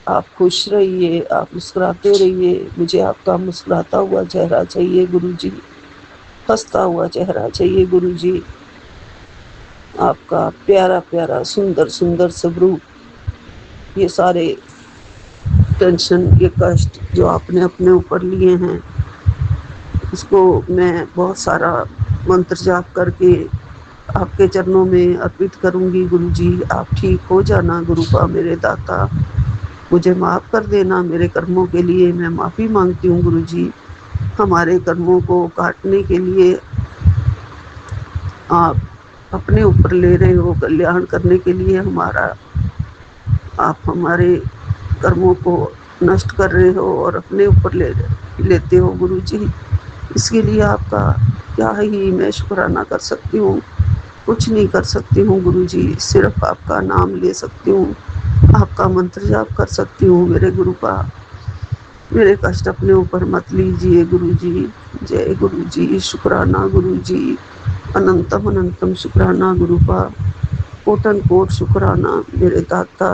आप खुश रहिए, आप मुस्कुराते रहिए। मुझे आपका मुस्कुराता हुआ चेहरा चाहिए गुरु जी, हंसता हुआ चेहरा चाहिए गुरु जी। आपका प्यारा प्यारा सुंदर सुंदर स्वरूप, ये सारे टेंशन, ये कष्ट जो आपने अपने ऊपर लिए हैं, इसको मैं बहुत सारा मंत्र जाप करके आपके चरणों में अर्पित करूंगी गुरु जी। आप ठीक हो जाना गुरुपा मेरे दाता, मुझे माफ़ कर देना मेरे कर्मों के लिए। मैं माफ़ी मांगती हूँ गुरु जी। हमारे कर्मों को काटने के लिए आप अपने ऊपर ले रहे हो, कल्याण करने के लिए हमारा आप हमारे कर्मों को नष्ट कर रहे हो और अपने ऊपर लेते हो गुरु जी। इसके लिए आपका क्या ही मैं शुक्राना कर सकती हूँ? कुछ नहीं कर सकती हूँ गुरु जी, सिर्फ आपका नाम ले सकती हूँ, आपका मंत्र जाप कर सकती हूँ मेरे गुरुपा। मेरे कष्ट अपने ऊपर मत लीजिए गुरु जी। जय गुरु जी, शुक्राना गुरु जी, अनंतम अनंतम शुक्राना गुरुपा, कोटन कोट शुक्राना मेरे दाता।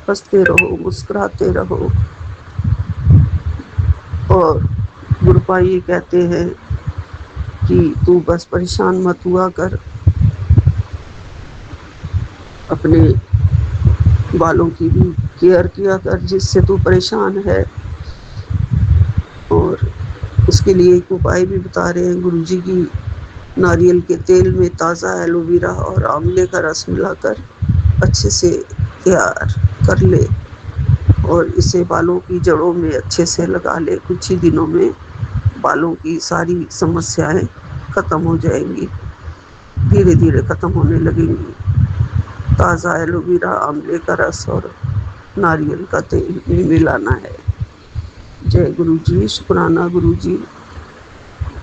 हंसते रहो, मुस्कुराते रहो। और गुरुपा ये कहते हैं कि तू बस परेशान मत हुआ कर, अपने बालों की भी केयर किया कर जिससे तू परेशान है। और उसके लिए एक उपाय भी बता रहे हैं गुरु जी की, नारियल के तेल में ताज़ा एलोवेरा और आंवले का रस मिलाकर अच्छे से तैयार कर ले और इसे बालों की जड़ों में अच्छे से लगा ले। कुछ ही दिनों में बालों की सारी समस्याएं खत्म हो जाएंगी, धीरे धीरे खत्म होने लगेंगी। ताज़ा एलोवेरा, आंवले का रस और नारियल का तेल मिलाना है। जय गुरु जी, शुक्राना गुरु जी।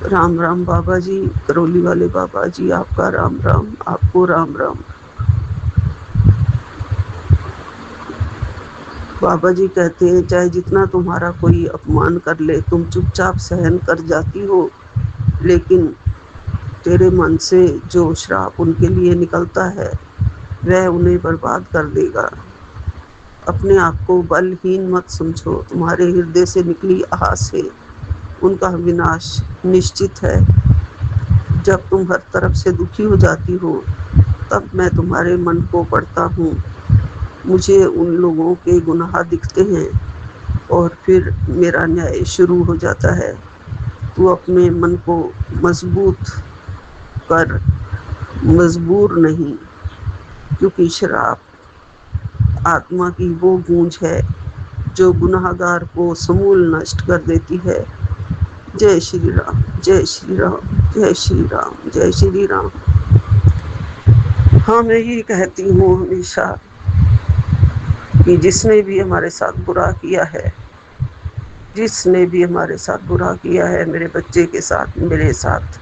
राम राम बाबा जी, करौली वाले बाबा जी, आपका राम राम, आपको राम राम। बाबा जी कहते हैं चाहे जितना तुम्हारा कोई अपमान कर ले, तुम चुपचाप सहन कर जाती हो, लेकिन तेरे मन से जो श्राप उनके लिए निकलता है वह उन्हें बर्बाद कर देगा। अपने आप को बलहीन मत समझो, तुम्हारे हृदय से निकली आह से उनका विनाश निश्चित है। जब तुम हर तरफ से दुखी हो जाती हो तब मैं तुम्हारे मन को पढ़ता हूँ। मुझे उन लोगों के गुनाह दिखते हैं और फिर मेरा न्याय शुरू हो जाता है। तू अपने मन को मजबूत कर, मजबूर नहीं, क्योंकि शराब आत्मा की वो गूंज है जो गुनाहगार को समूल नष्ट कर देती है। जय श्री राम, जय श्री राम, जय श्री राम, जय श्री राम। हाँ, मैं यही कहती हूँ हमेशा कि जिसने भी हमारे साथ बुरा किया है, जिसने भी हमारे साथ बुरा किया है, मेरे बच्चे के साथ, मेरे साथ,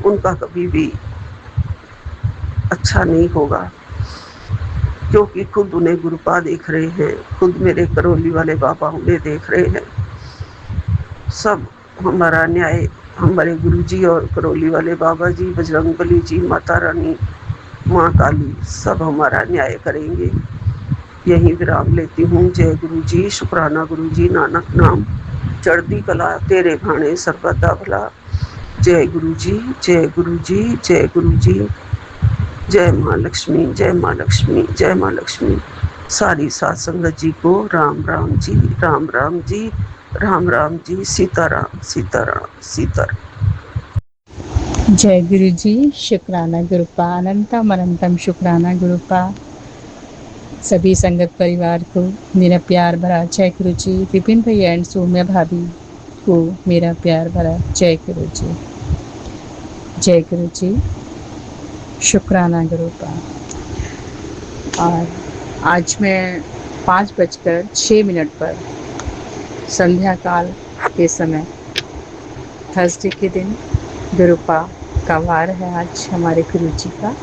उनका कभी भी अच्छा नहीं होगा, क्योंकि खुद उन्हें गुरुपा देख रहे हैं, खुद मेरे करौली वाले बाबा उन्हें देख रहे हैं। सब हमारा न्याय हमारे गुरुजी और करौली वाले बाबा जी, बजरंगबली जी, माता रानी, माँ काली, सब हमारा न्याय करेंगे। यही विराम लेती हूँ। जय गुरु जी, शुक्राना गुरु जी, नानक नाम चढ़ती कला तेरे भाणे सर्वदा भला। जय गुरु जी, जय गुरु जी, जय गुरु जी। जय माँ लक्ष्मी, जय माँ लक्ष्मी, जय माँ लक्ष्मी। सारी सात संगत जी को राम राम जी, राम राम जी, राम राम जी, सीताराम, सीताराम, सीताराम। जय गुरु जी, शुक्राना गुरुपा, अनंतम अनंतम शुक्राना गुरुपा। सभी संगत परिवार को मेरा प्यार भरा जय गुरु जी। विपिन भैया एंड सौम्या भाभी को मेरा प्यार भरा जय गुरु जी। जय गुरु जी, शुक्राना गुरुपा। और आज मैं 5:06 पर संध्या काल के समय थर्सडे के दिन गुरुपा का वार है आज हमारे गुरु जी का,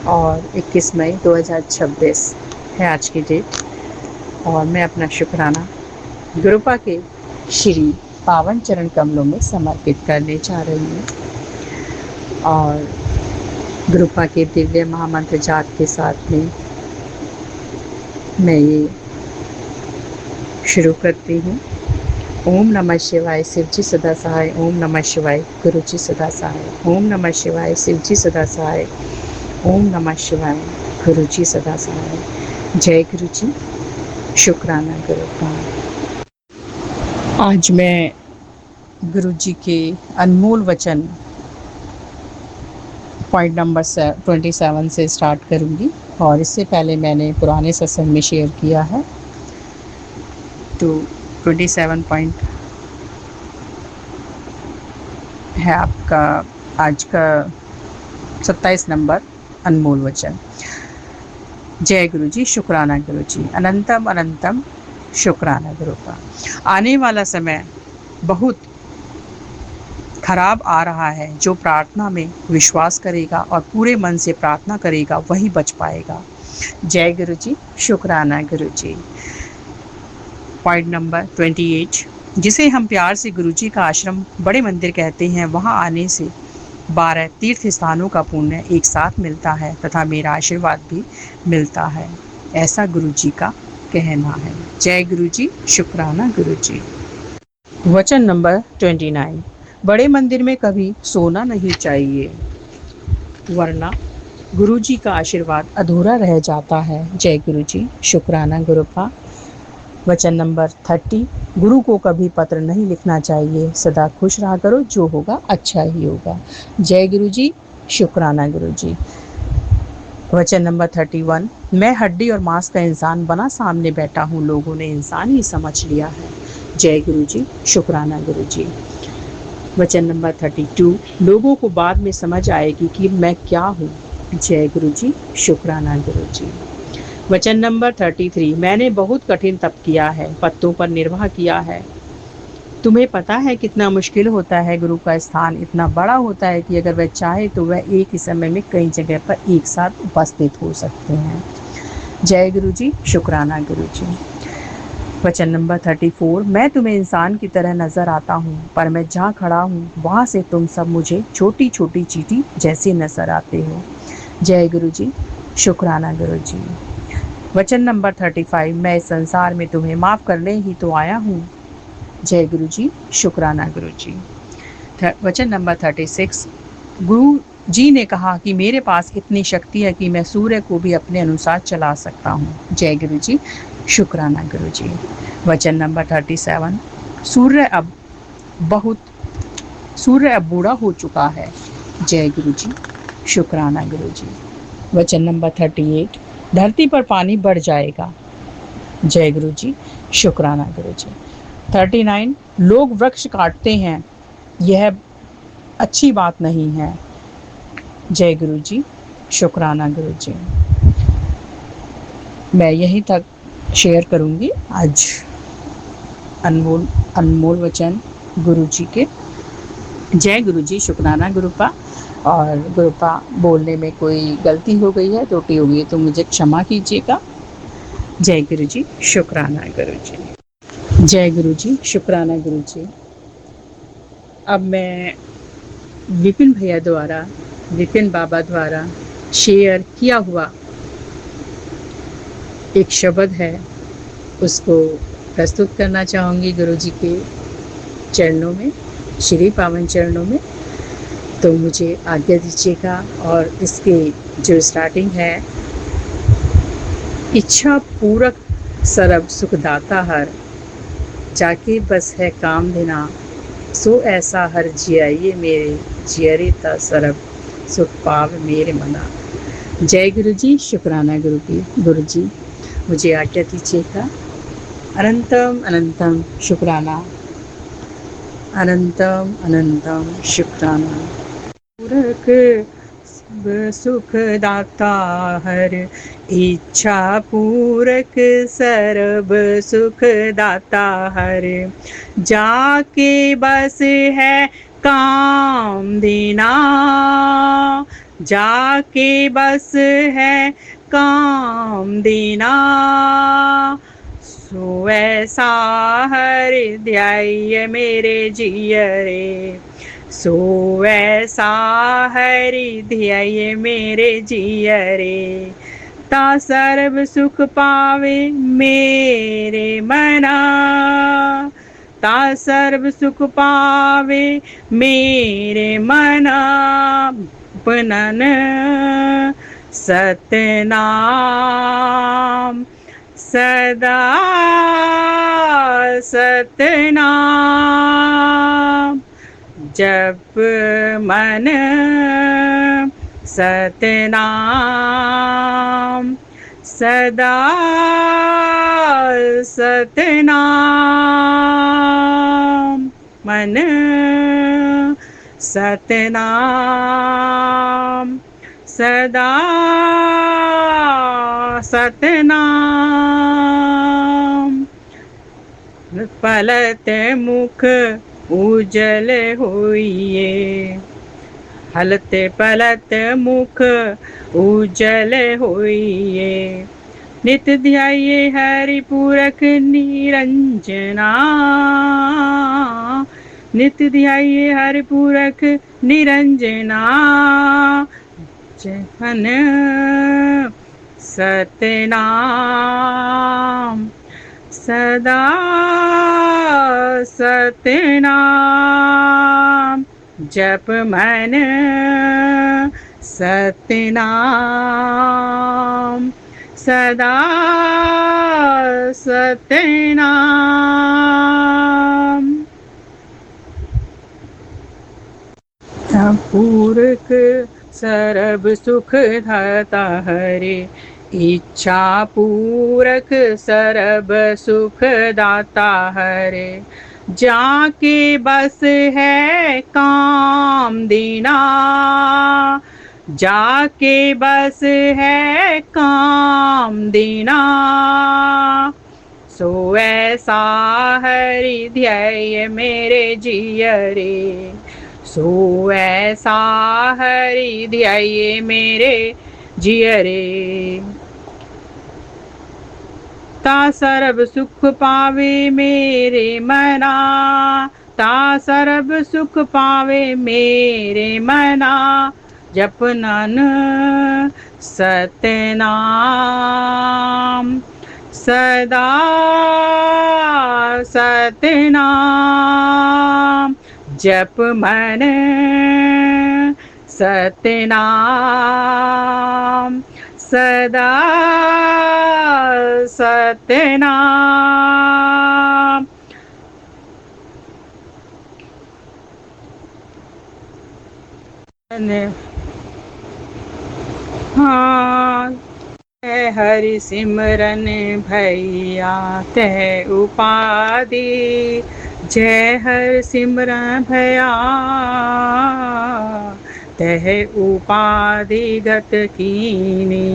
और 21 मई 2026 है आज की डेट। और मैं अपना शुक्राना गुरुपा के श्री पावन चरण कमलों में समर्पित करने जा रही हूँ। और गुरुपा के दिव्य महामंत्र जाप के साथ में मैं ये शुरू करती हूँ। ओम नमः शिवाय, शिव जी सदा सहाय। ओम नमः शिवाय, गुरु जी सदा सहाय। ओम नमः शिवाय, शिव जी सदा सहाय। ओम नमः शिवाय, गुरु जी सदा सहाय। जय गुरु जी, शुक्राना गुरुपा। आज मैं गुरु जी के अनमोल वचन पॉइंट नंबर 27 से स्टार्ट करूंगी। और इससे पहले मैंने पुराने सत्संग में शेयर किया है। तो 27 पॉइंट है आपका आज का 27 नंबर अनमोल वचन। जय गुरु जी, शुक्राना गुरु जी, अनंतम अनंतम शुक्राना गुरु का। आने वाला समय बहुत खराब आ रहा है। जो प्रार्थना में विश्वास करेगा और पूरे मन से प्रार्थना करेगा वही बच पाएगा। जय गुरु जी, शुक्राना गुरु जी। पॉइंट नंबर 28, जिसे हम प्यार से गुरु जी का आश्रम बड़े मंदिर कहते हैं, वहां आने से 12 तीर्थ स्थानों का पुण्य एक साथ मिलता है तथा मेरा आशीर्वाद भी मिलता है, ऐसा गुरु जी का कहना है। जय गुरु जी, शुक्राना गुरु जी। वचन नंबर 29, बड़े मंदिर में कभी सोना नहीं चाहिए, वरना गुरु जी का आशीर्वाद अधूरा रह जाता है। जय गुरु जी, शुक्राना गुरुपा। वचन नंबर 30, गुरु को कभी पत्र नहीं लिखना चाहिए, सदा खुश रहा करो, जो होगा अच्छा ही होगा। जय गुरु जी, शुक्राना गुरु जी। वचन नंबर 31, मैं हड्डी और मांस का इंसान बना सामने बैठा हूँ, लोगों ने इंसान ही समझ लिया है। जय गुरु जी, शुक्राना गुरु जी। वचन नंबर 32, लोगों को बाद में समझ आएगी कि मैं क्या हूँ। जय गुरु जी, शुक्राना गुरु जी। वचन नंबर 33, मैंने बहुत कठिन तप किया है, पत्तों पर निर्वाह किया है। तुम्हें पता है कितना मुश्किल होता है। गुरु का स्थान इतना बड़ा होता है कि अगर वह चाहे तो वह एक ही समय में कई जगह पर एक साथ उपस्थित हो सकते हैं। जय गुरु जी, शुक्राना गुरु जी। वचन नंबर 34, मैं तुम्हें इंसान की तरह नजर आता हूँ, पर मैं जहाँ खड़ा हूँ वहाँ से तुम सब मुझे छोटी छोटी चींटी जैसे नजर आते हो। जय गुरु जी, शुक्राना गुरु जी। वचन नंबर 35, मैं इस संसार में तुम्हें माफ़ करने ही तो आया हूँ। जय गुरु जी, शुक्राना गुरु जी। वचन नंबर 36, गुरु जी ने कहा कि मेरे पास इतनी शक्ति है कि मैं सूर्य को भी अपने अनुसार चला सकता हूँ। जय गुरु जी, शुक्राना गुरु जी। वचन नंबर 37, सूर्य अब बूढ़ा हो चुका है। जय गुरु जी, शुक्राना गुरु जी। वचन नंबर 38, धरती पर पानी बढ़ जाएगा। जय गुरु जी, शुक्राना गुरु जी। 39, लोग वृक्ष काटते हैं, यह अच्छी बात नहीं है। जय गुरु जी, शुक्राना गुरु जी। मैं यहीं तक शेयर करूंगी आज अनमोल अनमोल वचन गुरु जी के। जय गुरु जी, शुक्राना गुरुपा। और गुरुपा बोलने में कोई गलती हो गई है, त्रुटि हो गई है तो मुझे क्षमा कीजिएगा। जय गुरु जी, शुक्राना गुरु जी। जय गुरु जी, शुक्राना गुरु जी। अब मैं विपिन बाबा द्वारा शेयर किया हुआ एक शब्द है, उसको प्रस्तुत करना चाहूँगी गुरु जी के चरणों में, श्री पावन चरणों में। तो मुझे आज्ञा दीजिएगा। और इसके जो स्टार्टिंग है, इच्छा पूरक सरब सुखदाता हर, जाके बस है काम देना, सो ऐसा हर जियाइए मेरे, जियरे ता सरब सुख पाव मेरे मना। जय गुरु जी, शुक्राना गुरु जी। मुझे आज्ञा दीजिएगा। अनंतम अनंतम शुक्राना, अनंतम अनंतम शुक्राना। पूरक सुख दाता हर, इच्छा पूरक सरब सुख दाता हर, जाके बस है काम देना, जाके बस है काम देना, सो ऐसा हर ध्याय मेरे जियरे, सो ऐसा हरि ध्याय मेरे जियरे, ता सर्व सुख पावे मेरे मना, ता सर्व सुख पावे मेरे मना, बनन सतनाम सदा सतनाम, जप मन सतनाम सदा सतनाम, मन सतनाम सदा सतनाम, पलत मुख उजल होइए, हलते पलत मुख उजल होइए, नित ध्याये हरि पूरक निरंजना, नित ध्याये हरि पूरक निरंजना, जहन सतनाम सदा सतनाम, जप मन सतनाम सदा सतनाम। पूरक सरब सुख दाता हरे, इच्छा पूरक सरब सुख दाता हरे, जाके बस है काम देना, जाके बस है काम देना, सो ऐसा हरि ध्याय मेरे जियरे, सो ऐसा हरि ध्याये मेरे जियरे, ता सर्व सुख पावे मेरे मना, ता सर्व सुख पावे मेरे मना, जपनन सतनाम सदा सतनाम, जप मन सतनाम सदा सतनाम। हाँ हरि सिमरन भैया तह उपाधि, जय हर सिमरन भैया तह उपाधि गत कीनी।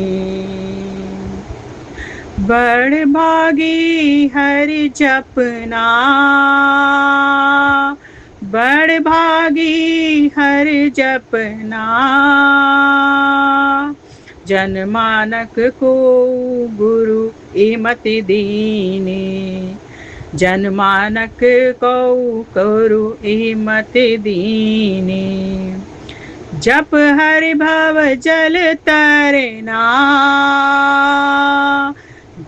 बड़ भागी हरि जपना, बड़ भागी हरि जपना, जनमानक को गुरु इमति दीनी, जनमानक को गुरु इमति दीनी। जप हरि भव जल तरना,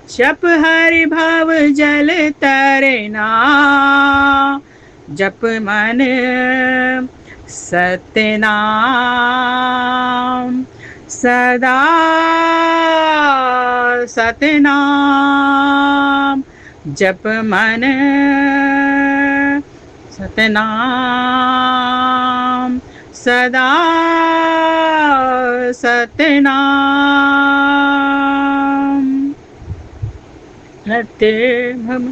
जप हरि भव जल तरना, जप मन सतनाम सदा सतनाम, जप मन सतनाम सदा सतनाम। हम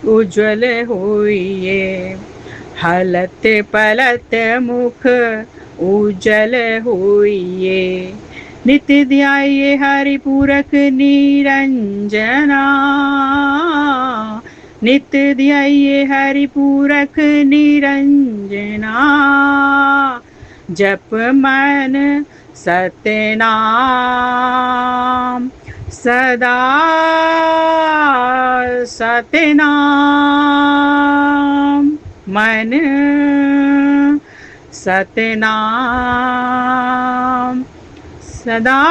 उज्ज्वल होइए, हलत पलत मुख उज्जल होइए, नित्य ध्याये हरि पूरक निरंजना, नित्य ध्याये हरि पूरक निरंजना, जप मन सतनाम सदा सतनाम, मन सतनाम सदा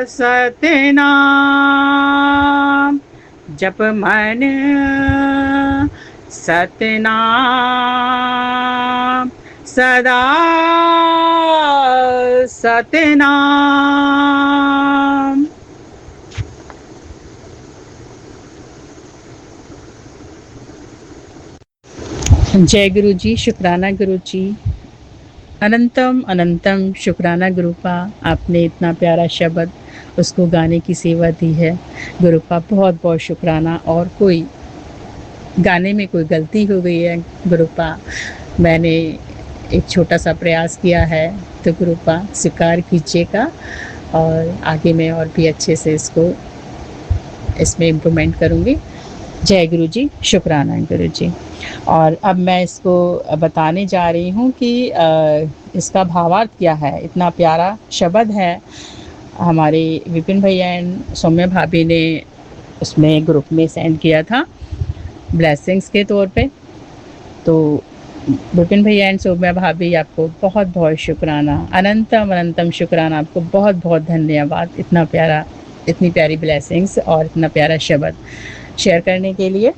सतनाम, जप मन सतनाम सदा सतनाम। जय गुरु जी, शुक्राना गुरु जी, अनंतम अनंतम शुक्राना गुरुपा, आपने इतना प्यारा शब्द उसको गाने की सेवा दी है गुरुपा, बहुत बहुत शुक्राना। और कोई गाने में कोई गलती हो गई है गुरुपा, मैंने एक छोटा सा प्रयास किया है तो गुरुपा स्वीकार कीजिएगा, और आगे मैं और भी अच्छे से इसमें इम्प्रूवमेंट करूँगी। जय गुरु जी, शुक्राना गुरु जी। और अब मैं इसको बताने जा रही हूँ कि इसका भावार्थ क्या है। इतना प्यारा शब्द है, हमारे विपिन भैया एंड सौम्या भाभी ने उसमें ग्रुप में सेंड किया था ब्लेसिंग्स के तौर पे। तो विपिन भैया एंड सौम्या भाभी, आपको बहुत बहुत शुक्राना, अनंतम अनंतम शुक्राना, आपको बहुत बहुत धन्यवाद इतना प्यारा, इतनी प्यारी ब्लेसिंग्स और इतना प्यारा शब्द शेयर करने के लिए,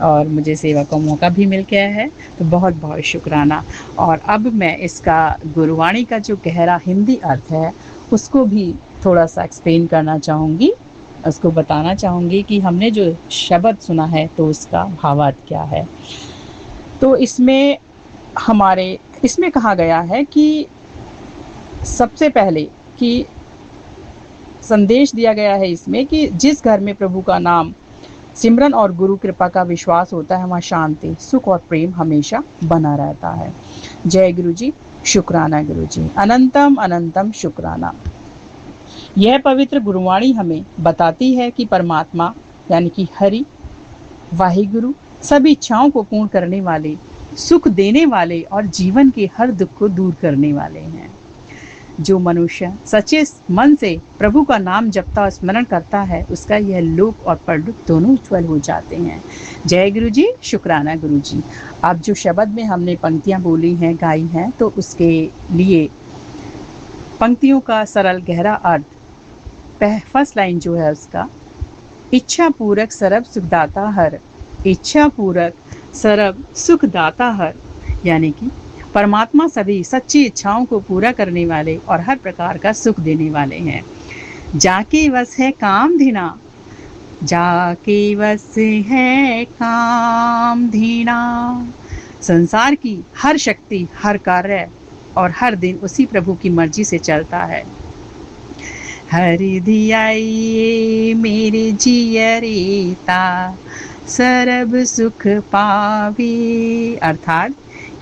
और मुझे सेवा का मौका भी मिल गया है, तो बहुत बहुत शुक्राना। और अब मैं इसका गुरुवाणी का जो गहरा हिंदी अर्थ है उसको भी थोड़ा सा एक्सप्लेन करना चाहूँगी, उसको बताना चाहूँगी कि हमने जो शब्द सुना है तो उसका भावार्थ क्या है। तो इसमें कहा गया है कि सबसे पहले कि संदेश दिया गया है इसमें कि जिस घर में प्रभु का नाम सिमरन और गुरु कृपा का विश्वास होता है, वहाँ शांति, सुख और प्रेम हमेशा बना रहता है। जय गुरु जी, शुक्राना गुरु जी, अनंतम अनंतम शुक्राना। यह पवित्र गुरुवाणी हमें बताती है कि परमात्मा यानी कि हरि वाहिगुरु सभी इच्छाओं को पूर्ण करने वाले, सुख देने वाले और जीवन के हर दुख को दूर करने वाले हैं। जो मनुष्य सच्चे मन से प्रभु का नाम जपता और स्मरण करता है, उसका यह लोक और परलोक दोनों उज्ज्वल हो जाते हैं। जय गुरु जी, शुक्राना गुरु जी। अब जो शब्द में हमने पंक्तियां बोली हैं, गाई हैं, तो उसके लिए पंक्तियों का सरल गहरा अर्थ, फर्स्ट लाइन जो है उसका, इच्छा पूरक सरब सुखदाता हर, इच्छा पूरक सरब सुखदाता हर, यानी कि परमात्मा सभी सच्ची इच्छाओं को पूरा करने वाले और हर प्रकार का सुख देने वाले हैं। जाके वस है काम धीना, जाके वस है काम धीना। संसार की हर शक्ति, हर कार्य और हर दिन उसी प्रभु की मर्जी से चलता है। हरि धियाइए मेरे जियरेता, सरब सुख पावे। अर्थात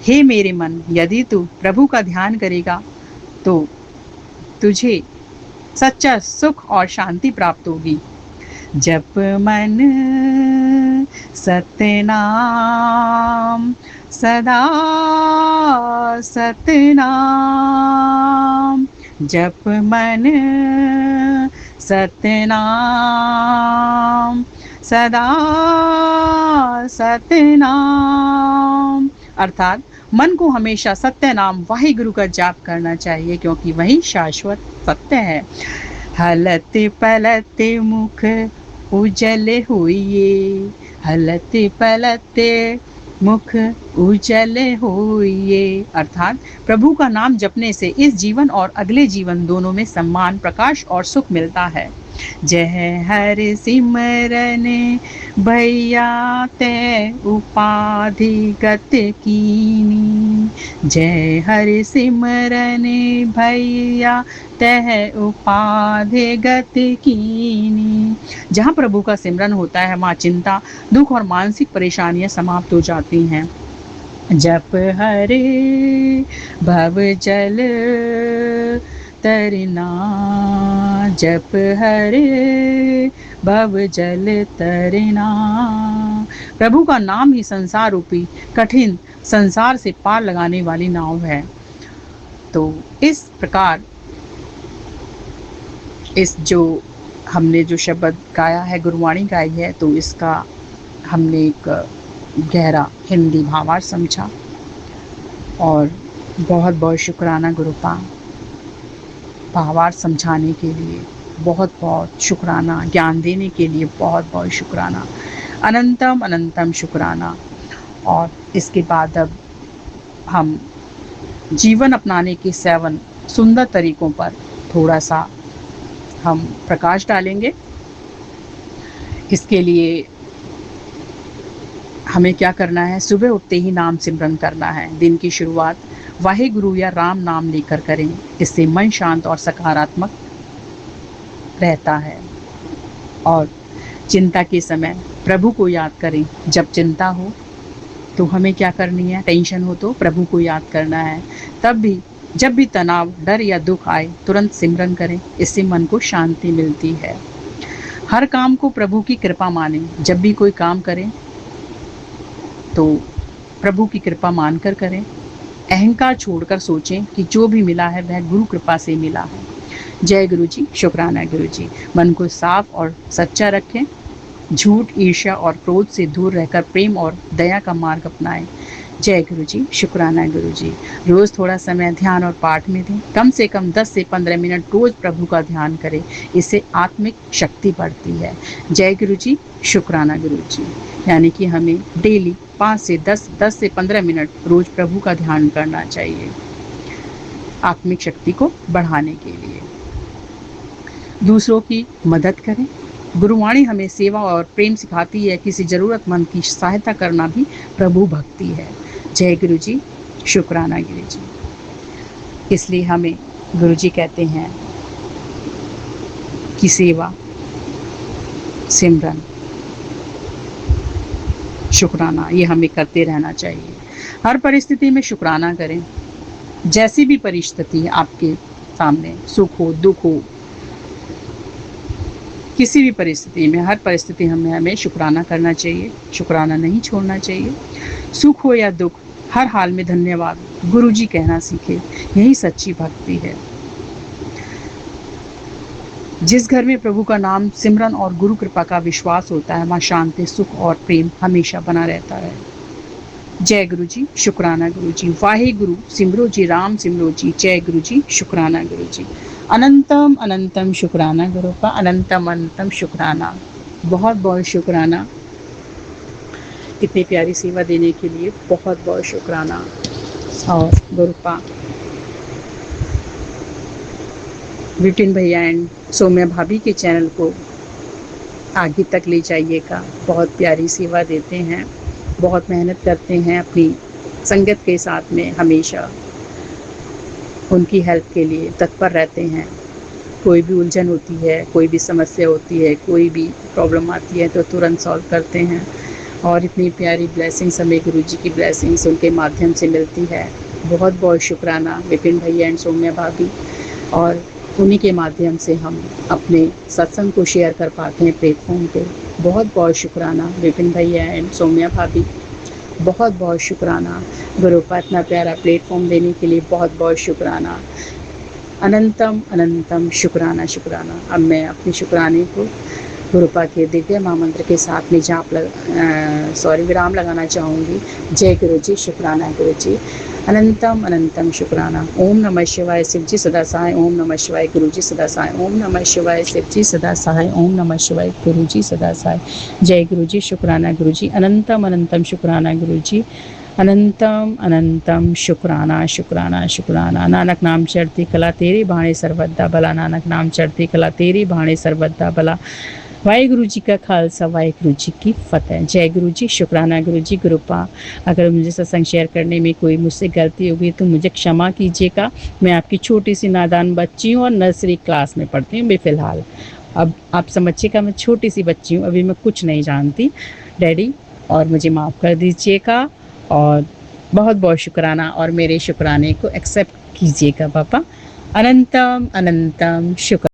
हे मेरे मन, यदि तू प्रभु का ध्यान करेगा तो तुझे सच्चा सुख और शांति प्राप्त होगी। जप मन सतनाम, सदा सतनाम। जप मन सतनाम, सदा सतनाम। अर्थात मन को हमेशा सत्य नाम वाहे गुरु का जाप करना चाहिए, क्योंकि वही शाश्वत सत्य है। हलत पलत मुख उजल हुइए, हलत पलत मुख उजल होइए। अर्थात प्रभु का नाम जपने से इस जीवन और अगले जीवन दोनों में सम्मान, प्रकाश और सुख मिलता है। जय हर सिमरन भैया ते उपाधि गत कीनी, जय हर सिमरन भैया तह उपाधि गत कीनी। जहाँ प्रभु का सिमरन होता है, वहाँ चिंता, दुख और मानसिक परेशानियां समाप्त हो जाती हैं। जप हरे भव जल तरना, जप हरे भव जल तरना। प्रभु का नाम ही संसार रूपी कठिन संसार से पार लगाने वाली नाव है। तो इस प्रकार इस जो हमने जो शब्द गाया है, गुरुवाणी गाई है, तो इसका हमने एक गहरा हिंदी भावार्थ समझा। और बहुत बहुत शुक्राना गुरुपा, भावार्थ समझाने के लिए बहुत बहुत शुक्राना, ज्ञान देने के लिए बहुत बहुत शुक्राना, अनंतम अनंतम शुक्राना। और इसके बाद अब हम जीवन अपनाने के 7 सुंदर तरीकों पर थोड़ा सा हम प्रकाश डालेंगे। इसके लिए हमें क्या करना है? सुबह उठते ही नाम सिमरन करना है। दिन की शुरुआत वाहे गुरु या राम नाम लेकर करें। इससे मन शांत और सकारात्मक रहता है। और चिंता के समय प्रभु को याद करें। जब चिंता हो तो हमें क्या करनी है? टेंशन हो तो प्रभु को याद करना है। तब भी जब भी तनाव, डर या दुख आए, तुरंत सिमरन करें। इससे मन को शांति मिलती है। हर काम को प्रभु की कृपा मानें। जब भी कोई काम करें तो प्रभु की कृपा मानकर करें। अहंकार छोड़कर सोचें कि जो भी मिला है वह गुरु कृपा से मिला है। जय गुरु जी, शुक्राना गुरु जी। मन को साफ और सच्चा रखें। झूठ, ईर्ष्या और क्रोध से दूर रहकर प्रेम और दया का मार्ग अपनाएं। जय गुरु जी, शुक्राना गुरु जी। रोज थोड़ा समय ध्यान और पाठ में दें। कम से कम 10 से 15 मिनट रोज प्रभु का ध्यान करें। इससे आत्मिक शक्ति बढ़ती है। जय गुरु जी, शुक्राना गुरु जी। यानी कि हमें डेली 5 से 10 से 15 मिनट रोज प्रभु का ध्यान करना चाहिए, आत्मिक शक्ति को बढ़ाने के लिए। दूसरों की मदद करें। गुरुवाणी हमें सेवा और प्रेम सिखाती है। किसी जरूरतमंद की सहायता करना भी प्रभु भक्ति है। जय गुरु जी, शुक्राना गुरु जी। इसलिए हमें गुरु जी कहते हैं कि सेवा, सिमरन, शुक्राना ये हमें करते रहना चाहिए। हर परिस्थिति में शुक्राना करें। जैसी भी परिस्थिति आपके सामने, सुख हो, दुख हो, किसी भी परिस्थिति में, हर परिस्थिति हमें शुक्राना करना चाहिए। शुक्राना नहीं छोड़ना चाहिए। सुख हो या दुख, हर हाल में धन्यवाद गुरु जी कहना सीखे। यही सच्ची भक्ति है। जिस घर में प्रभु का नाम, सिमरन और गुरु कृपा का विश्वास होता है, वहाँ शांति, सुख और प्रेम हमेशा बना रहता है। जय गुरु जी, शुक्राना गुरु जी। वाहे गुरु सिमरो जी, राम सिमरो जी। जय गुरु जी, शुक्राना गुरु जी। अनंतम अनंतम शुक्राना गुरु का, अनंतम अनंतम शुक्राना। बहुत बहुत शुक्राना इतनी प्यारी सेवा देने के लिए। बहुत बहुत शुक्राना। और गुरुपा विपिन भैया एंड सौम्या भाभी के चैनल को आगे तक ले जाइएगा। बहुत प्यारी सेवा देते हैं, बहुत मेहनत करते हैं, अपनी संगत के साथ में हमेशा उनकी हेल्प के लिए तत्पर रहते हैं। कोई भी उलझन होती है, कोई भी समस्या होती है, कोई भी प्रॉब्लम आती है तो तुरंत सॉल्व करते हैं। और इतनी प्यारी ब्लेसिंग्स हमें गुरु जी की ब्लेसिंग्स उनके माध्यम से मिलती है। बहुत बहुत शुक्राना विपिन भैया एंड सौम्या भाभी, और उन्हीं के माध्यम से हम अपने सत्संग को शेयर कर पाते हैं प्लेटफॉर्म पे। बहुत बहुत शुक्राना विपिन भैया एंड सौम्या भाभी, बहुत बहुत शुक्राना गुरुपा इतना प्यारा प्लेटफॉर्म देने के लिए, बहुत बहुत शुक्राना। अनंतम अनंतम शुक्राना शुक्राना। अब मैं अपने शुक्राने को गुरुपा के दिव्य महामंत्र के साथ में विराम लगाना चाहूँगी। जय गुरु जी, शुक्राना गुरु जी, अनंतम अनंतम शुक्राना। ओम नमः शिवाय, शिव जी सदा सहाय। ओम नमः शिवाय, गुरु जी सदा सहाय। ओम नमः शिवाय, शिव जी सदा सहाय। ओम नमः शिवाय, गुरु जी सदा सहाय। जय गुरु जी, शुक्राना गुरु जी, अनंतम अनंतम शुक्राना गुरु जी, अनंतम अनंतम शुक्राना शुक्राना शुक्राना। नानक नाम चढ़ती कला तेरे भाणे सर्वदा भला, नानक नाम चढ़ती कला तेरे भाणे सर्वदा भला। वाहेगुरु जी का खालसा, वाहेगुरु जी की फतेह। जय गुरु जी, शुक्राना गुरु जी, गुरुपा। अगर मुझे सत्संग शेयर करने में कोई मुझसे गलती होगी तो मुझे क्षमा कीजिएगा। मैं आपकी छोटी सी नादान बच्ची हूँ और नर्सरी क्लास में पढ़ती हूँ भी फ़िलहाल। अब आप समझिएगा, मैं छोटी सी बच्ची हूँ, अभी मैं कुछ नहीं जानती डैडी, और मुझे माफ़ कर दीजिएगा। और बहुत बहुत शुक्राना, और मेरे शुक्राने को एक्सेप्ट कीजिएगा पापा। अनंतम अनंतम शुक्र।